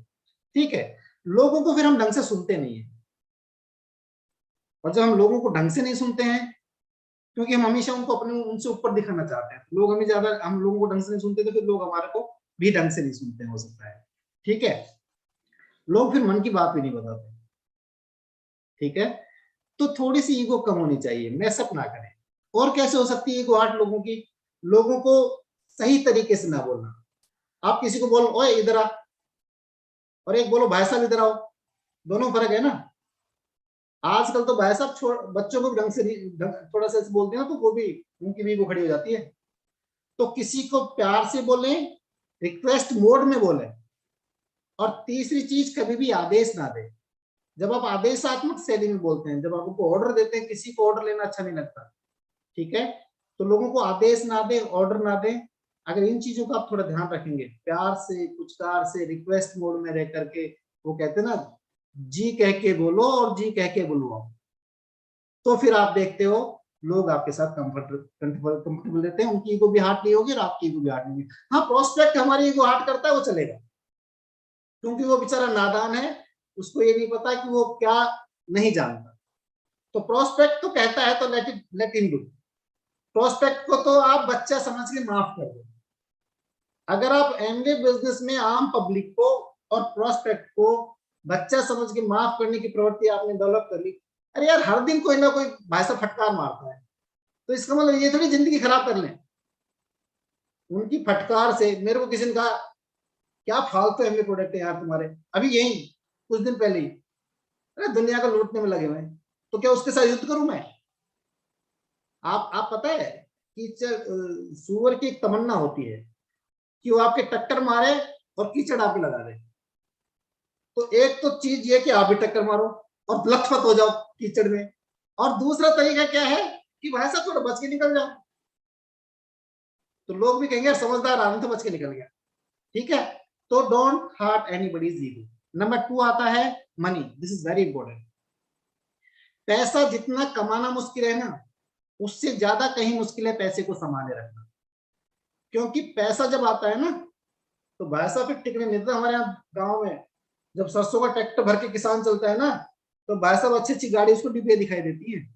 ठीक है। लोगों को फिर हम ढंग से सुनते नहीं है, और जब हम लोगों को ढंग से नहीं सुनते हैं, क्योंकि हम हमेशा उनको अपने उनसे ऊपर दिखाना चाहते हैं, लोग हमें ज्यादा, हम लोगों को ढंग से नहीं सुनते तो फिर लोग हमारे को भी ढंग से नहीं सुनते हैं, हो सकता है, ठीक है। लोग फिर मन की बात भी नहीं बताते, ठीक है। तो थोड़ी सी ईगो कम होनी चाहिए, मैसअप ना करें। और कैसे हो सकती है ईगो 8 लोगों की, लोगों को सही तरीके से ना बोलना। आप किसी को बोलो ओए इधर आ, और एक बोलो भाई साहब इधर आओ, दोनों फर्क है ना। आजकल तो भाई साहब छोड़ बच्चों को भी ढंग से थोड़ा सा बोलते हैं तो वो भी, उनकी भी ईगो खड़ी हो जाती है। तो किसी को प्यार से बोले, रिक्वेस्ट मोड में बोले। और तीसरी चीज, कभी भी आदेश ना दे। जब आप आदेशात्मक शैली में बोलते हैं, जब आप उनको ऑर्डर देते हैं, किसी को ऑर्डर लेना अच्छा नहीं लगता, ठीक है। तो लोगों को आदेश ना दे, ऑर्डर ना दे। अगर इन चीजों का आप थोड़ा ध्यान रखेंगे, प्यार से, पुचकार से, रिक्वेस्ट मोड में रह करके, वो कहते हैं ना जी कह के बोलो और जी कह के बुलवाओ, तो फिर आप देखते हो लोग आपके साथ कंफर्टेबल रहते हैं, उनकी ईगो भी हार्ट नहीं होगी और आपकी ईगो भी हार्ट नहीं होगी। हाँ, प्रोस्पेक्ट हमारी ईगो हार्ट करता है वो चलेगा, क्योंकि वो बेचारा नादान है, उसको ये नहीं पता कि वो क्या नहीं जानता। तो प्रोस्पेक्ट तो कहता है तो लेट हिम डू। प्रोस्पेक्ट को तो आप बच्चा समझ के माफ कर दो। अगर आप एमबीए बिजनेस में आम पब्लिक को और प्रोस्पेक्ट को बच्चा समझ के माफ करने की प्रवृत्ति आपने डेवलप कर ली, अरे यार हर दिन कोई ना कोई भाई साहब फटकार मारता है, तो इसका मतलब ये थोड़ी जिंदगी खराब कर लें। उनकी फटकार से, मेरे को किसी ने कहा क्या फालतू एमबीए प्रोडक्ट है यार तुम्हारे, अभी यही कुछ दिन पहले ही, अरे दुनिया को लूटने में लगे हुए, तो क्या उसके साथ युद्ध करूं मैं। आप पता है कि सुअर की एक तमन्ना होती है कि वो आपके टक्कर मारे और कीचड़ आपके लगा दे। तो एक तो चीज ये कि आप भी टक्कर मारो और लथपथ हो जाओ कीचड़ में, और दूसरा तरीका क्या है कि भाई साहब थोड़ा बच के निकल जाओ। तो लोग भी कहेंगे यार समझदार आदमी तो बच के निकल गया। ठीक है, तो don't hurt anybody's ego. Number 2 आता है money. This is very important. पैसा जितना कमाना मुश्किल है ना, उससे ज्यादा कहीं मुश्किल है पैसे को संभाले रखना। क्योंकि पैसा जब आता है ना, तो भाई साहब फिर टिकने नहीं देता। हमारे यहाँ गाँव में जब सरसों का ट्रैक्टर भर के किसान चलता है ना, तो भाई साहब अच्छी अच्छी गाड़ी उसको डिब्बे दिखाई देती है।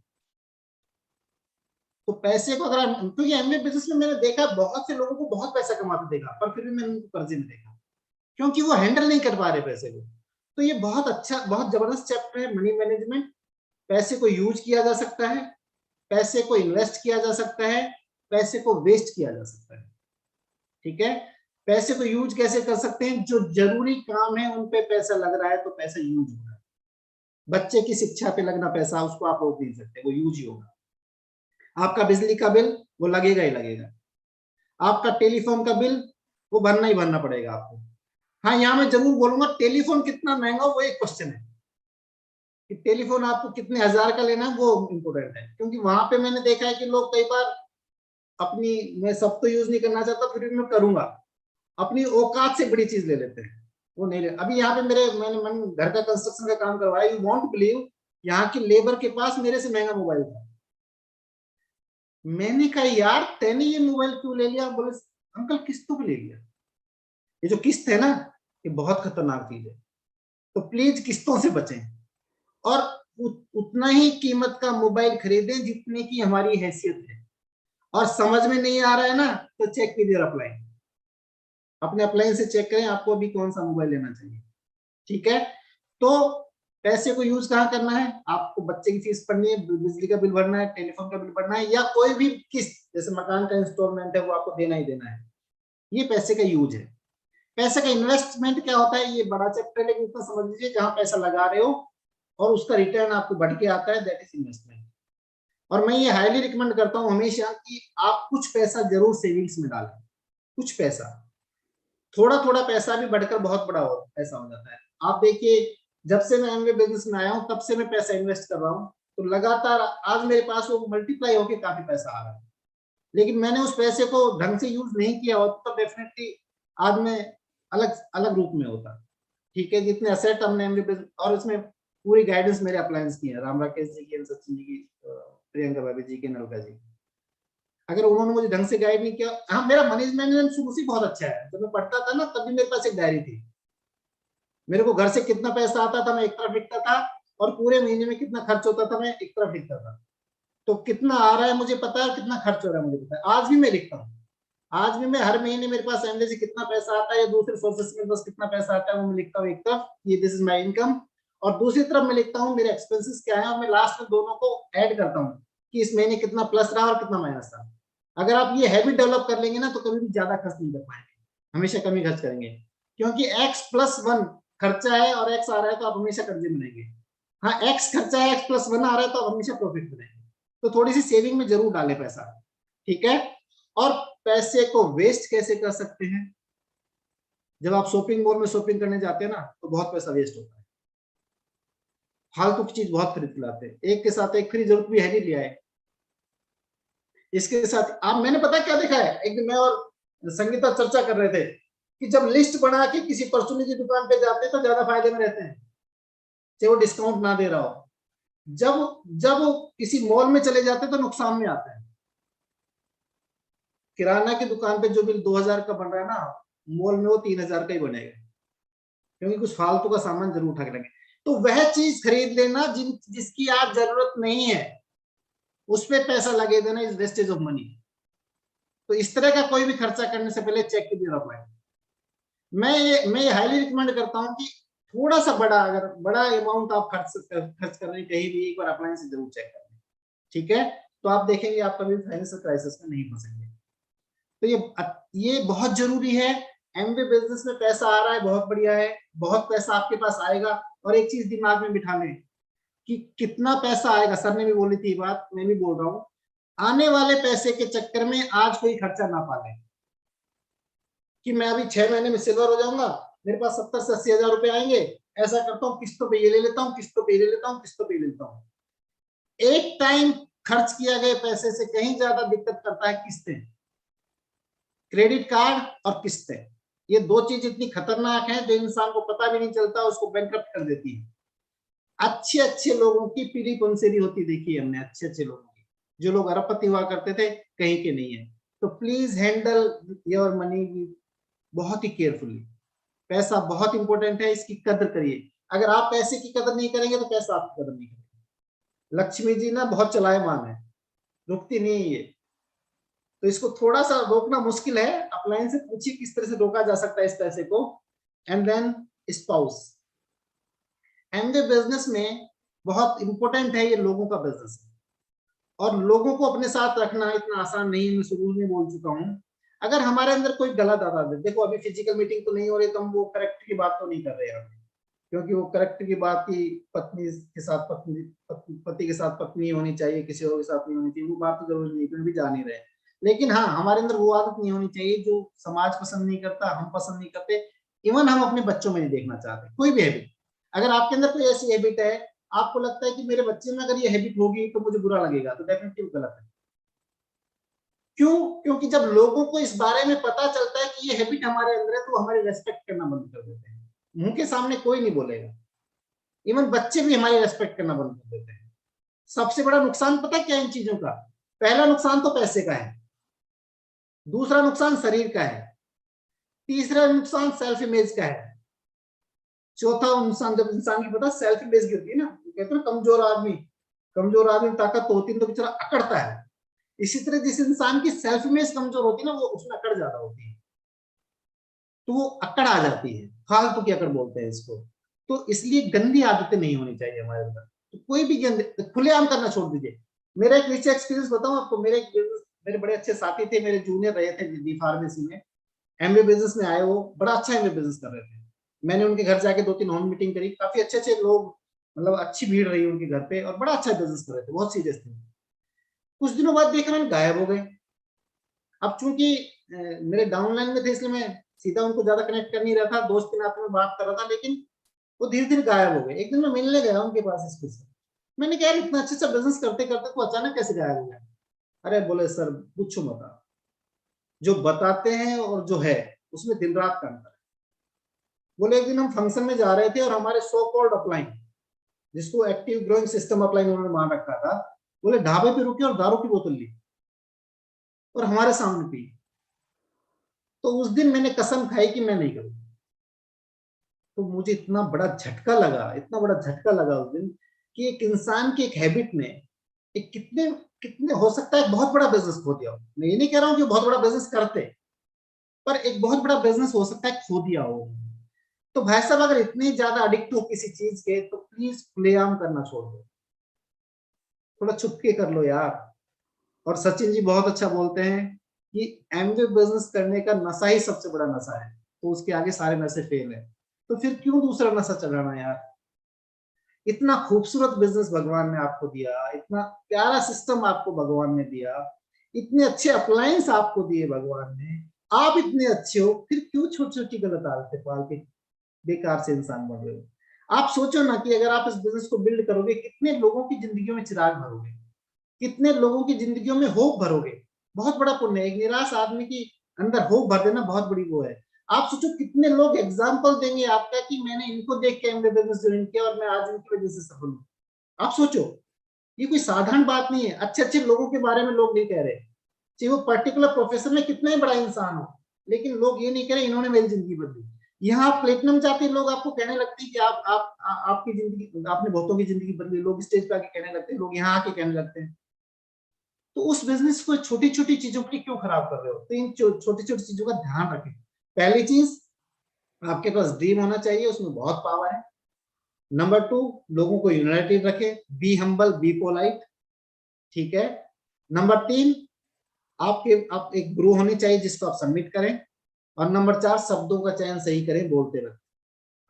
तो पैसे को अगर, क्योंकि एमबीए बिजनेस में मैंने देखा बहुत से लोगों को बहुत पैसा कमाते देखा, पर फिर भी मैंने उनको कर्जे में देखा, क्योंकि वो हैंडल नहीं कर पा रहे पैसे को। तो ये बहुत अच्छा, बहुत जबरदस्त चैप्टर है मनी मैनेजमेंट। पैसे को यूज किया जा सकता है, पैसे को इन्वेस्ट किया जा सकता है, पैसे को वेस्ट किया जा सकता है। ठीक है, पैसे को यूज कैसे कर सकते हैं? जो जरूरी काम है उन पे पैसा लग रहा है तो पैसा यूज हो रहा है। बच्चे की शिक्षा पे लगना पैसा, उसको आप रोक नहीं सकते, वो यूज ही होगा। आपका बिजली का बिल वो लगेगा ही लगेगा। आपका टेलीफोन का बिल वो भरना ही भरना पड़ेगा आपको। हाँ, यहाँ मैं जरूर बोलूंगा टेलीफोन कितना महंगा वो एक क्वेश्चन है, कि टेलीफोन आपको कितने हजार का लेना है वो इम्पोर्टेंट है। क्योंकि वहां पे मैंने देखा है कि लोग कई बार अपनी, मैं सब तो यूज नहीं करना चाहता फिर भी मैं करूंगा, अपनी औकात से बड़ी चीज ले लेते हैं। वो नहीं ले। अभी यहाँ पे मैंने घर का कंस्ट्रक्शन का काम करवाया, यू वॉन्ट बिलीव, यहाँ की लेबर के पास मेरे से महंगा मोबाइल था। मैंने कहा यार तेने ये मोबाइल क्यों ले लिया? बोले अंकल किस्तों पे ले लिया। ये जो किस्त है ना, ये बहुत खतरनाक चीज है, तो प्लीज किस्तों से बचें। और उतना ही कीमत का मोबाइल खरीदें जितने की हमारी हैसियत है। और समझ में नहीं आ रहा है ना, तो चेक कीजिए अप्लाइन, अपने अप्लाइन से चेक करें आपको अभी कौन सा मोबाइल लेना चाहिए। ठीक है, तो पैसे को यूज कहाँ करना है? आपको बच्चे की फीस भरनी है, बिजली का बिल भरना है, टेलीफोन का बिल भरना है, या कोई भी किस्त, जैसे मकान का इंस्टॉलमेंट है वो आपको देना ही देना है। ये पैसे का यूज है। पैसे का इन्वेस्टमेंट क्या होता है, ये बड़ा चैप्टर है, लेकिन इतना समझ लीजिए जहां पैसा लगा रहे हो और उसका रिटर्न आपको बढ़ के आता है, दैट इज इन्वेस्टमेंट। और मैं ये हाईली रिकमेंड करता हूं हमेशा कि आप कुछ पैसा जरूर सेविंग्स में डालें। कुछ पैसा, थोड़ा थोड़ा पैसा भी बढ़कर बहुत बड़ा पैसा हो जाता है। आप देखिए, जब से मैं एमबीए बिजनेस में आया हूं तब से मैं पैसा इन्वेस्ट कर रहा हूं, तो लगातार आज मेरे पास वो मल्टीप्लाई होकर काफी पैसा आ रहा है। लेकिन मैंने उस पैसे को ढंग से यूज नहीं किया होता तो डेफिनेटली आज मैं अलग अलग रूप में होता। ठीक है, जितने असेट हमने एमबीए, और इसमें पूरी गाइडेंस मेरे अप्लायंस की है, राम राकेश जी की, सचिन जी की, प्रियंका भाभी जी की, नलका जी। अगर उन्होंने मुझे ढंग से गाइड नहीं किया, हाँ मेरा मैनेजमेंट शुरू से बहुत अच्छा है। जब मैं पढ़ता था ना तब भी मेरे पास एक डायरी थी, मेरे को घर से कितना पैसा आता था मैं एक तरफ लिखता था, और पूरे महीने में कितना खर्च होता था मैं एक तरफ लिखता था। तो कितना आ रहा है मुझे पता है, कितना खर्च हो रहा है मुझे पता है। आज भी मैं लिखता हूँ, आज भी मैं हर महीने मेरे पास एमबीए से कितना पैसा आता है या दूसरे सोर्सेस में बस कितना पैसा आता है वो मैं लिखता हूँ एक तरफ, ये दिस इज माय इनकम। और दूसरी तरफ मैं लिखता हूँ मेरे एक्सपेंसेस क्या है, और मैं लास्ट में दोनों को ऐड करता हूँ कि इस महीने कितना प्लस रहा और कितना माइनस रहा। अगर आप ये हैबिट डेवलप कर लेंगे ना तो कभी भी ज्यादा खर्च नहीं कर पाएंगे, हमेशा कम ही खर्च करेंगे। क्योंकि x+1 खर्चा है और x आ रहा है तो आप हमेशा कर्जे में रहेंगे। हाँ, x खर्चा है, x+1 आ रहा है तो आप हमेशा प्रॉफिट में रहेंगे। तो थोड़ी सी सेविंग में जरूर डालें पैसा। ठीक है, और पैसे को वेस्ट कैसे कर सकते हैं? जब आप शॉपिंग मॉल में शॉपिंग करने जाते हैं ना तो बहुत पैसा वेस्ट होता है, फालतू की चीज बहुत खरीद लाते हैं, एक के साथ एक फ्री, जरूरत भी है नहीं लिया है। इसके साथ आप, मैंने पता क्या देखा है, एक दिन मैं और संगीता चर्चा कर रहे थे कि जब लिस्ट बना के किसी परचूनी की दुकान पे जाते हैं तो ज्यादा फायदे में रहते हैं, चाहे वो डिस्काउंट ना दे रहा हो। जब जब वो किसी मॉल में चले जाते हैं तो नुकसान में आते हैं। किराना की दुकान पे जो बिल 2000 का बन रहा है ना, मॉल में वो 3000 का ही बनेगा, क्योंकि कुछ फालतू का सामान जरूर उठा के लगे। तो वह चीज खरीद लेना जिसकी आज जरूरत नहीं है, उस पर पैसा लगे देना इज वेस्टेज ऑफ मनी। तो इस तरह का कोई भी खर्चा करने से पहले चेक कीजिए अप्लाई। मैं हाईली रिकमेंड करता हूं कि थोड़ा सा बड़ा, अगर बड़ा अमाउंट आप खर्च कर रहे हैं कहीं भी, एक बार अप्लायंस से जरूर चेक करें। ठीक है, तो आप देखेंगे आप कभी फाइनेंशियल क्राइसिस में नहीं फंसेंगे। तो ये बहुत जरूरी है। एमबीए बिजनेस में पैसा आ रहा है, बहुत बढ़िया है, बहुत पैसा आपके पास आएगा। और एक चीज दिमाग में बिठा लें कि कितना पैसा आएगा, सर ने भी बोली थी बात, मैं भी बोल रहा हूँ, आने वाले पैसे के चक्कर में आज कोई खर्चा ना पाले कि मैं अभी 6 महीने में सिल्वर हो जाऊंगा, मेरे पास 70 से 80 हजार रुपए आएंगे, ऐसा करता हूँ किस्तों पे ये ले लेता हूँ, किस्तों पे ये ले लेता हूँ, किस्तों पे ये ले लेता हूँ। एक टाइम खर्च किया गए पैसे से कहीं ज्यादा दिक्कत करता है किस्तें। क्रेडिट कार्ड और किस्तें, ये दो चीज इतनी खतरनाक है जो इंसान को पता भी नहीं चलता, उसको बैंकरप्ट कर देती है। अच्छे अच्छे लोगों की पीढ़ी पंसेरी होती देखी है हमने, अच्छे अच्छे लोगों की, जो लोग अरबपति हुआ करते थे, कहीं के नहीं है। तो प्लीज हैंडल योर मनी बहुत ही केयरफुली। पैसा बहुत इंपॉर्टेंट है, इसकी कदर करिए। अगर आप पैसे की कदर नहीं करेंगे तो पैसा आपकी कदर नहीं करेगा। लक्ष्मी जी ना बहुत चलायमान है, रुकती नहीं है ये, तो इसको थोड़ा सा रोकना मुश्किल है। अपलाइन से पूछिए किस तरह से रोका जा सकता है इस पैसे को। And then spouse, Amway business में बहुत इंपॉर्टेंट है, ये लोगों का बिजनेस है और लोगों को अपने साथ रखना इतना आसान नहीं है, मैं शुरू में बोल चुका हूँ। अगर हमारे अंदर कोई गलत आदत है, देखो अभी फिजिकल मीटिंग तो नहीं हो रही तो हम वो करेक्ट की बात तो नहीं कर रहे हैं, क्योंकि वो करेक्ट की बात की पत्नी के साथ पति के साथ पत्नी होनी चाहिए, किसी और के साथ नहीं होनी चाहिए, वो बात तो जरूरी नहीं, क्योंकि भी जा नहीं रहे। लेकिन हाँ, हमारे अंदर वो आदत नहीं होनी चाहिए जो समाज पसंद नहीं करता, हम पसंद नहीं करते, इवन हम अपने बच्चों में नहीं देखना चाहते। कोई भी हैबिट, अगर आपके अंदर कोई ऐसी हैबिट है, आपको लगता है कि मेरे बच्चे में अगर ये हैबिट होगी तो मुझे बुरा लगेगा, तो डेफिनेटली गलत है। क्यों? क्योंकि जब लोगों को इस बारे में पता चलता है कि ये हैबिट हमारे अंदर है, तो हमारी रेस्पेक्ट करना बंद कर देते हैं। मुंह के सामने कोई नहीं बोलेगा, इवन बच्चे भी हमारी रेस्पेक्ट करना बंद कर देते हैं। सबसे बड़ा नुकसान पता क्या है इन चीजों का? पहला नुकसान तो पैसे का है, दूसरा नुकसान शरीर का है, तीसरा नुकसान सेल्फ इमेज का है, चौथा नुकसान जब इंसान की पता सेल्फ इमेज की होती है ना, कहते हैं कमजोर आदमी ताकत तो होती है तो बेचारा अकड़ता है। इसी तरह जिस इंसान की सेल्फ इमेज कमजोर होती है ना, वो उसमें अकड़ ज्यादा होती है, तो वो अकड़ आ जाती है, फालतू की अकड़ बोलते हैं इसको। तो इसलिए गंदी आदतें नहीं होनी चाहिए हमारे अंदर, तो कोई भी गंदे खुलेआम करना छोड़ दीजिए। मेरा एक नीचे एक्सपीरियंस बताऊं आपको, मेरे बड़े अच्छे साथी थे, मेरे जूनियर रहे थे डी फार्मेसी में, एमबी बिजनेस में आए, वो बड़ा अच्छा एमबी बिजनेस कर रहे थे। मैंने उनके घर जाके 2-3 होम मीटिंग करी, काफी अच्छे अच्छे लोग, मतलब अच्छी भीड़ रही उनके घर पे, और बड़ा अच्छा बिजनेस कर रहे थे, बहुत सीरियस थे। कुछ दिनों बाद देखा मैंने गायब हो गए। अब चूंकि मेरे डाउनलाइन में थे, इसलिए मैं सीधा उनको ज्यादा कनेक्ट कर नहीं रहा था, दोस्त के नाते में बात कर रहा था, लेकिन वो धीरे धीरे गायब हो गए। एक दिन मैं मिलने गया उनके पास स्कूल से, मैंने कहा इतना अच्छा अच्छा बिजनेस करते करते तो अचानक कैसे गायब हो गया? अरे बोले सर पूछो मत, जो बताते हैं और जो है उसमें दिन रात का अंतर है। बोले एक दिन हम फंक्शन में जा रहे थे और हमारे सो कॉल्ड अपलाइन, जिसको एक्टिव ग्रोइंग सिस्टम अपलाइन उन्होंने मान रखा था, बोले ढाबे पे रुके और दारू की बोतल ली और हमारे सामने पी। तो उस दिन मैंने कसम खाई कि मैं नहीं करूंगा। तो मुझे इतना बड़ा झटका लगा, इतना बड़ा झटका लगा उस दिन, कि एक इंसान की एक हैबिट ने एक कितने कितने हो सकता है बहुत बड़ा बिजनेस खो दिया हो। मैं ये नहीं कह रहा हूँ कि बहुत बड़ा बिजनेस करते, पर एक बहुत बड़ा बिजनेस हो सकता है खो दिया हो। तो भाई साहब अगर इतनी ज्यादा एडिक्ट हो किसी चीज के, तो प्लीज खुलेआम करना छोड़ दो, थोड़ा छुपके कर लो यार। और सचिन जी बहुत अच्छा बोलते हैं कि एमवे बिजनेस करने का नशा ही सबसे बड़ा नशा है, तो उसके आगे सारे नशे फेल है। तो फिर क्यों दूसरा नशा चलाना यार? इतना खूबसूरत बिजनेस भगवान ने आपको दिया, इतना प्यारा सिस्टम आपको भगवान ने दिया, इतने अच्छे अप्लायंस आपको दिए भगवान ने, आप इतने अच्छे हो, फिर क्यों छोटी छोटी गलत आदतें पाल के बेकार से इंसान बन रहे हो? आप सोचो ना कि अगर आप इस बिजनेस को बिल्ड करोगे, कितने लोगों की जिंदगियों में चिराग भरोगे, कितने लोगों की जिंदगियों में होप भरोगे। बहुत बड़ा पुण्य है, एक निराश आदमी की अंदर होप भर देना बहुत बड़ी वो है। आप सोचो कितने लोग एग्जाम्पल देंगे आपका कि मैंने इनको देख के एमबीए बिजनेस ज्वाइन किया और मैं आज इनकी वजह से सफल हूँ। आप सोचो, ये कोई साधारण बात नहीं है। अच्छे अच्छे लोगों के बारे में लोग नहीं कह रहे, चाहे वो पर्टिकुलर प्रोफेशन में कितना ही बड़ा इंसान हो, लेकिन लोग ये नहीं कह रहे इन्होंने मेरी जिंदगी बदली। यहाँ आप प्लेटिनम जाते लोग आपको कहने लगते हैं कि आपकी जिंदगी, आपने बहुतों की जिंदगी बदली, लोग स्टेज पे आके कहने लगते हैं, लोग यहाँ आके कहने लगते हैं। तो उस बिजनेस को छोटी छोटी चीजों के लिए क्यों खराब कर रहे हो? तो इन छोटी छोटी चीजों का ध्यान रखें। पहली चीज, आपके पास ड्रीम होना चाहिए, उसमें बहुत पावर है। नंबर 2, लोगों को यूनाइटेड रखे, बी हम्बल बी पोलाइट, ठीक है। नंबर 3, आप एक गुरु होनी चाहिए जिसको आप सबमिट करें। और नंबर 4, शब्दों का चयन सही करें, बोलते वक्त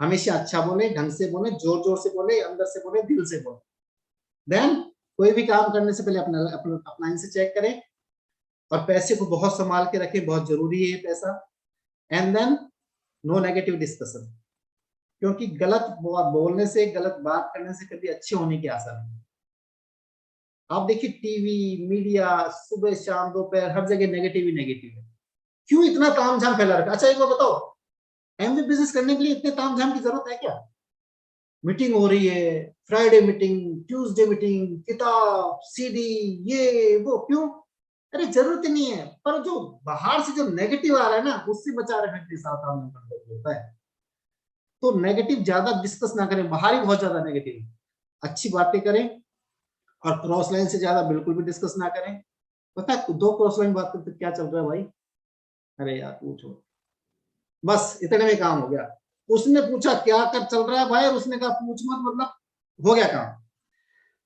हमेशा अच्छा बोले, ढंग से बोले, जोर जोर से बोले, अंदर से बोले, दिल से बोले। देन कोई भी काम करने से पहले अपना इनसे चेक करें, और पैसे को बहुत संभाल के रखें, बहुत जरूरी है पैसा। And then no negative discussion, क्योंकि गलत बोलने से, गलत बात करने से कभी अच्छे होने की आशा नहीं। आप देखिए टीवी मीडिया सुबह शाम दोपहर हर जगह नेगेटिव ही नेगेटिव है। क्यों इतना तामझाम फैला रखा? अच्छा एक बार बताओ, एमबी बिजनेस करने के लिए इतने तामझाम की जरूरत है क्या? मीटिंग हो रही है, फ्राइडे मीटिंग, ट्यूसडे मीटिंग, किताब, सीडी, ये वो, क्यों? अरे जरूरत ही नहीं है। पर जो बाहर से जो नेगेटिव आ रहा है ना, उससे बचा रखने के लिए सावधान होता है। तो नेगेटिव ज्यादा डिस्कस ना करें, बाहर ही बहुत ज्यादा नेगेटिव, अच्छी बातें करें। और क्रॉस लाइन से ज्यादा बिल्कुल भी डिस्कस ना करें। पता है दो क्रॉस लाइन बात करते क्या चल रहा है भाई? अरे यार पूछो, बस इतने में काम हो गया। उसने पूछा क्या कर चल रहा है भाई, और उसने कहा पूछ मत, मतलब हो गया काम।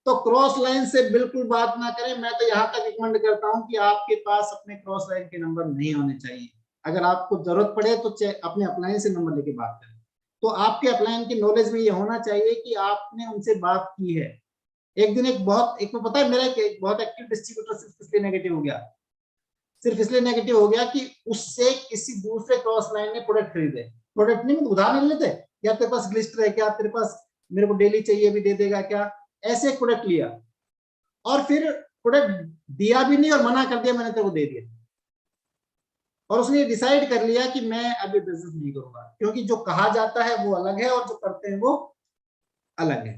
तो क्रॉस लाइन से बिल्कुल बात ना करें। मैं तो यहाँ तक रिकमेंड करता हूँ कि आपके पास अपने क्रॉस लाइन के नंबर नहीं होने चाहिए। अगर आपको जरूरत पड़े तो अपने अपलाइन से नंबर लेके बात करें। तो आपके अपलाइन की नॉलेज में ये होना चाहिए कि आपने उनसे बात की है। एक दिन एक पता है, मेरा एक बहुत एक्टिव डिस्ट्रीब्यूटर सिर्फ इसलिए नेगेटिव हो गया, सिर्फ इसलिए नेगेटिव हो गया कि उससे किसी दूसरे क्रॉस लाइन ने प्रोडक्ट खरीदे। प्रोडक्ट नहीं, मतलब उधार नहीं लेते, या तेरे पास ग्लिस्टर है क्या, तेरे पास मेरे को डेली चाहिए भी दे देगा क्या, ऐसे एक प्रोडक्ट लिया और फिर प्रोडक्ट दिया भी नहीं और मना कर दिया मैंने तेरे को दे दिया। और उसने डिसाइड कर लिया कि मैं अभी बिजनेस नहीं करूंगा, क्योंकि जो कहा जाता है वो अलग है और जो करते हैं वो अलग है।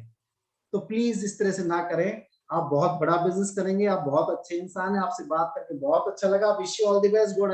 तो प्लीज इस तरह से ना करें। आप बहुत बड़ा बिजनेस करेंगे, आप बहुत अच्छे इंसान हैं, आपसे बात करके बहुत अच्छा लगा। Wish you all the best, good.